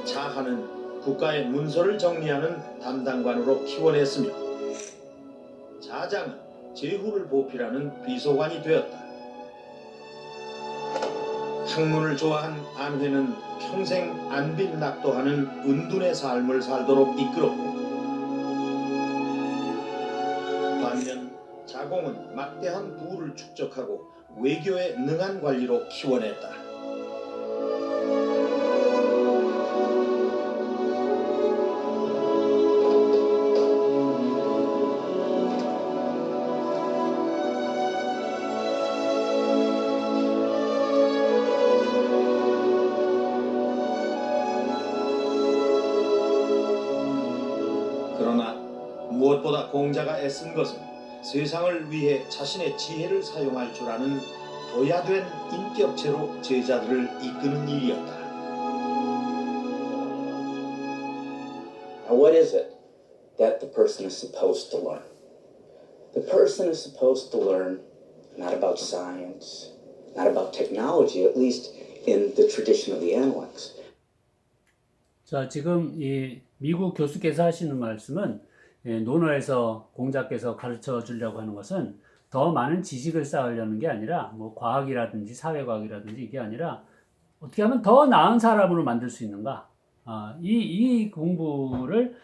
Speaker 2: 자하는 국가의 문서를 정리하는 담당관으로 키워냈으며, 자장은 제후를 보필하는 비서관이 되었다. 학문을 좋아한 안회는 평생 안빈낙도하는 은둔의 삶을 살도록 이끌었고, 반면 자공은 막대한 부를 축적하고 외교에 능한 관리로 키워냈다. 그러나 무엇보다 공자가 애쓴 것은 세상을 위해 자신의 지혜를 사용할 줄 아는 도야된 인격체로 제자들을 이끄는 일이었다.
Speaker 3: Now, what is it that the person is supposed to learn? The person is supposed to learn not about science, not about technology, at least in the tradition of the Analects.
Speaker 1: 자, 지금 이 미국 교수께서 하시는 말씀은 논어에서 공자께서 가르쳐 주려고 하는 것은 더 많은 지식을 쌓으려는 게 아니라 뭐 과학이라든지 사회과학이라든지 이게 아니라 어떻게 하면 더 나은 사람으로 만들 수 있는가, 이 공부를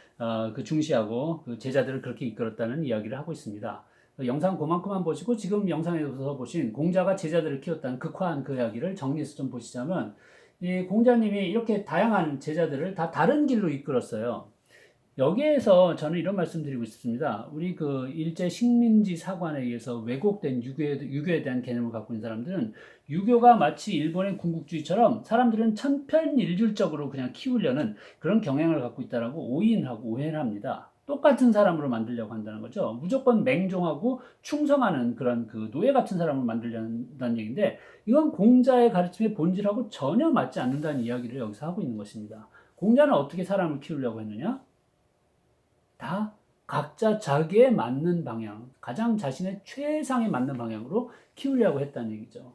Speaker 1: 그 중시하고 그 제자들을 그렇게 이끌었다는 이야기를 하고 있습니다. 영상 그만큼만 보시고 지금 영상에서 보신 공자가 제자들을 키웠다는 극화한 그 이야기를 정리해서 좀 보시자면, 이 공자님이 이렇게 다양한 제자들을 다 다른 길로 이끌었어요. 여기에서 저는 이런 말씀 드리고 싶습니다. 우리 그 일제 식민지 사관에 의해서 왜곡된 유교에 대한 개념을 갖고 있는 사람들은, 유교가 마치 일본의 군국주의처럼 사람들은 천편일률적으로 그냥 키우려는 그런 경향을 갖고 있다라고 오인하고 오해를 합니다. 똑같은 사람으로 만들려고 한다는 거죠. 무조건 맹종하고 충성하는 그런 그 노예 같은 사람을 만들려는 얘기인데, 이건 공자의 가르침의 본질하고 전혀 맞지 않는다는 이야기를 여기서 하고 있는 것입니다. 공자는 어떻게 사람을 키우려고 했느냐? 다 각자 자기에 맞는 방향, 가장 자신의 최상에 맞는 방향으로 키우려고 했다는 얘기죠.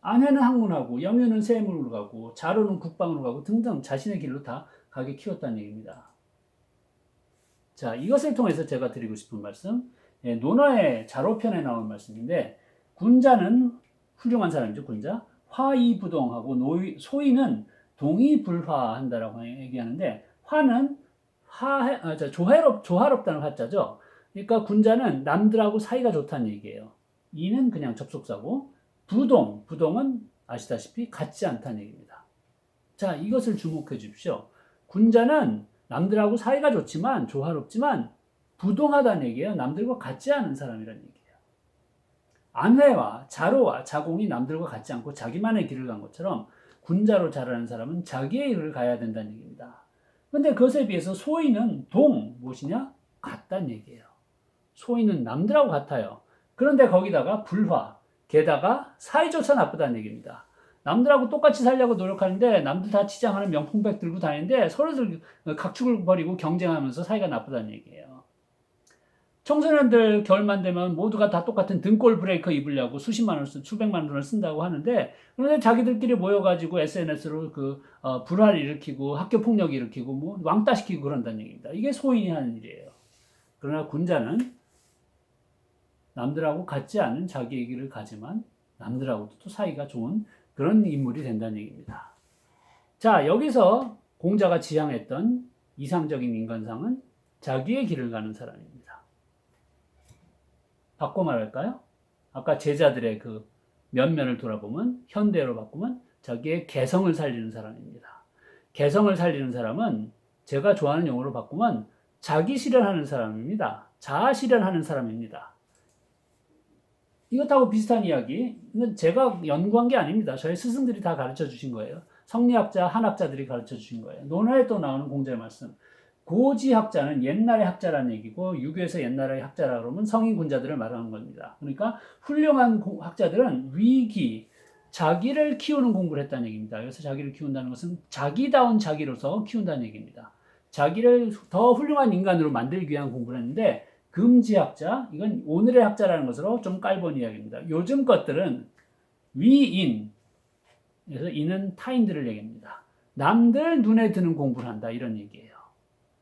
Speaker 1: 아내는 학문하고, 영유는 세무로 가고, 자로는 국방으로 가고 등등 자신의 길로 다 가게 키웠다는 얘기입니다. 자, 이것을 통해서 제가 드리고 싶은 말씀, 논어의 자로편에 나온 말씀인데, 군자는 훌륭한 사람이죠, 군자. 화이부동하고 소이는 동의불화한다라고 얘기하는데, 화는 조화롭다는 화자죠. 그러니까 군자는 남들하고 사이가 좋다는 얘기예요. 이는 그냥 접속사고, 부동은 아시다시피 같지 않다는 얘기입니다. 자, 이것을 주목해 주십시오. 군자는 남들하고 사이가 좋지만, 조화롭지만 부동하다는 얘기예요. 남들과 같지 않은 사람이라는 얘기예요. 안회와 자로와 자공이 남들과 같지 않고 자기만의 길을 간 것처럼, 군자로 자라는 사람은 자기의 길을 가야 된다는 얘기입니다. 근데 그것에 비해서 소인은 무엇이냐? 같다는 얘기예요. 소인은 남들하고 같아요. 그런데 거기다가 불화, 게다가 사이조차 나쁘다는 얘기입니다. 남들하고 똑같이 살려고 노력하는데, 남들 다 치장하는 명품백 들고 다니는데 서로들 각축을 벌이고 경쟁하면서 사이가 나쁘다는 얘기예요. 청소년들 겨울만 되면 모두가 다 똑같은 등골 브레이커 입으려고 수백만 원을 쓴다고 하는데, 그런데 자기들끼리 모여가지고 SNS로 불화를 일으키고 학교 폭력 일으키고 뭐 왕따 시키고 그런다는 얘기입니다. 이게 소인이 하는 일이에요. 그러나 군자는 남들하고 같지 않은 자기의 길을 가지만 남들하고도 또 사이가 좋은 그런 인물이 된다는 얘기입니다. 자, 여기서 공자가 지향했던 이상적인 인간상은 자기의 길을 가는 사람입니다. 바꿔 말할까요? 아까 제자들의 그 면면을 돌아보면, 현대어로 바꾸면 자기의 개성을 살리는 사람입니다. 개성을 살리는 사람은 제가 좋아하는 용어로 바꾸면 자기 실현하는 사람입니다. 자아 실현하는 사람입니다. 이것하고 비슷한 이야기, 이건 제가 연구한 게 아닙니다. 저희 스승들이 다 가르쳐 주신 거예요. 성리학자, 한학자들이 가르쳐 주신 거예요. 논어에 또 나오는 공자의 말씀. 고지학자는 옛날의 학자라는 얘기고, 유교에서 옛날의 학자라 그러면 성인 군자들을 말하는 겁니다. 그러니까 훌륭한 학자들은 위기, 자기를 키우는 공부를 했다는 얘기입니다. 그래서 자기를 키운다는 것은 자기다운 자기로서 키운다는 얘기입니다. 자기를 더 훌륭한 인간으로 만들기 위한 공부를 했는데, 금지학자, 이건 오늘의 학자라는 것으로 좀 깔본 이야기입니다. 요즘 것들은 위인, 그래서 이는 타인들을 얘기합니다. 남들 눈에 드는 공부를 한다, 이런 얘기예요.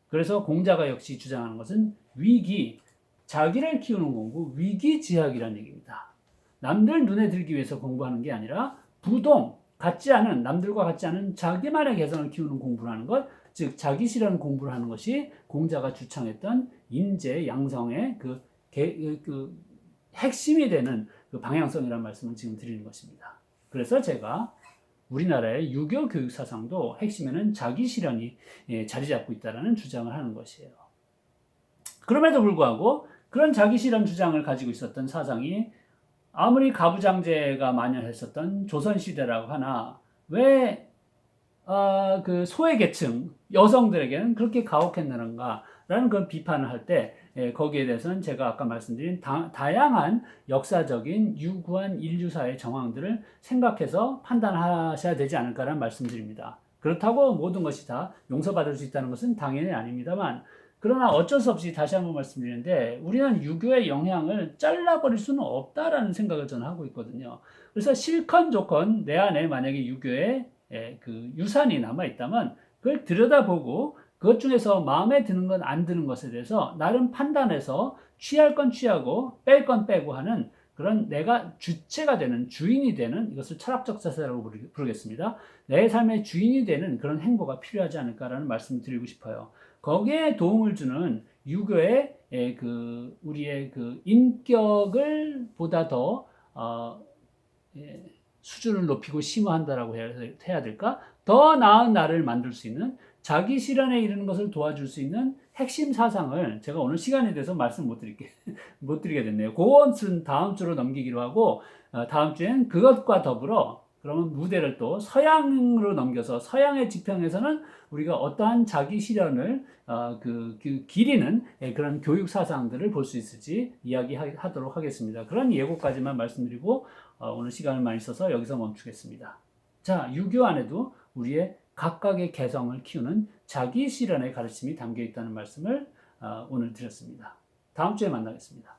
Speaker 1: 그래서 공자가 역시 주장하는 것은 위기, 자기를 키우는 공부, 위기지학이라는 얘기입니다. 남들 눈에 들기 위해서 공부하는 게 아니라 부동, 남들과 같지 않은 자기만의 개성을 키우는 공부를 하는 것, 즉 자기 실현 공부를 하는 것이 공자가 주창했던 인재 양성의 그 핵심이 되는 그 방향성이라는 말씀을 지금 드리는 것입니다. 그래서 제가 우리나라의 유교 교육 사상도 핵심에는 자기 실현이 자리 잡고 있다는 주장을 하는 것이에요. 그럼에도 불구하고 그런 자기 실현 주장을 가지고 있었던 사상이 아무리 가부장제가 만연했었던 조선시대라고 하나, 왜 그 소외계층 여성들에게는 그렇게 가혹했는가라는 그런 비판을 할 때, 거기에 대해서는 제가 아까 말씀드린 다양한 역사적인 유구한 인류사의 정황들을 생각해서 판단하셔야 되지 않을까라는 말씀드립니다. 그렇다고 모든 것이 다 용서받을 수 있다는 것은 당연히 아닙니다만, 그러나 어쩔 수 없이 다시 한번 말씀드리는데, 우리는 유교의 영향을 잘라버릴 수는 없다라는 생각을 저는 하고 있거든요. 그래서 실컨 조건 내 안에 만약에 유교의 그 유산이 남아있다면 그걸 들여다보고, 그것 중에서 마음에 드는 건 안 드는 것에 대해서 나름 판단해서 취할 건 취하고 뺄 건 빼고 하는 그런 내가 주체가 되는, 주인이 되는, 이것을 철학적 자세라고 부르겠습니다. 내 삶의 주인이 되는 그런 행보가 필요하지 않을까라는 말씀을 드리고 싶어요. 거기에 도움을 주는 유교의 우리의 그 인격을 보다 더 수준을 높이고 심화한다라고 해야 될까? 더 나은 나를 만들 수 있는, 자기 실현에 이르는 것을 도와줄 수 있는 핵심 사상을 제가 오늘 시간에 대해서 말씀 못 드리게 됐네요. 그것은 다음 주로 넘기기로 하고, 다음 주엔 그것과 더불어 그러면 무대를 또 서양으로 넘겨서 서양의 지평에서는 우리가 어떠한 자기 실현을 기리는 그런 교육 사상들을 볼 수 있을지 이야기하도록 하겠습니다. 그런 예고까지만 말씀드리고 오늘 시간을 많이 써서 여기서 멈추겠습니다. 자, 유교 안에도 우리의 각각의 개성을 키우는 자기 실현의 가르침이 담겨 있다는 말씀을 오늘 드렸습니다. 다음 주에 만나겠습니다.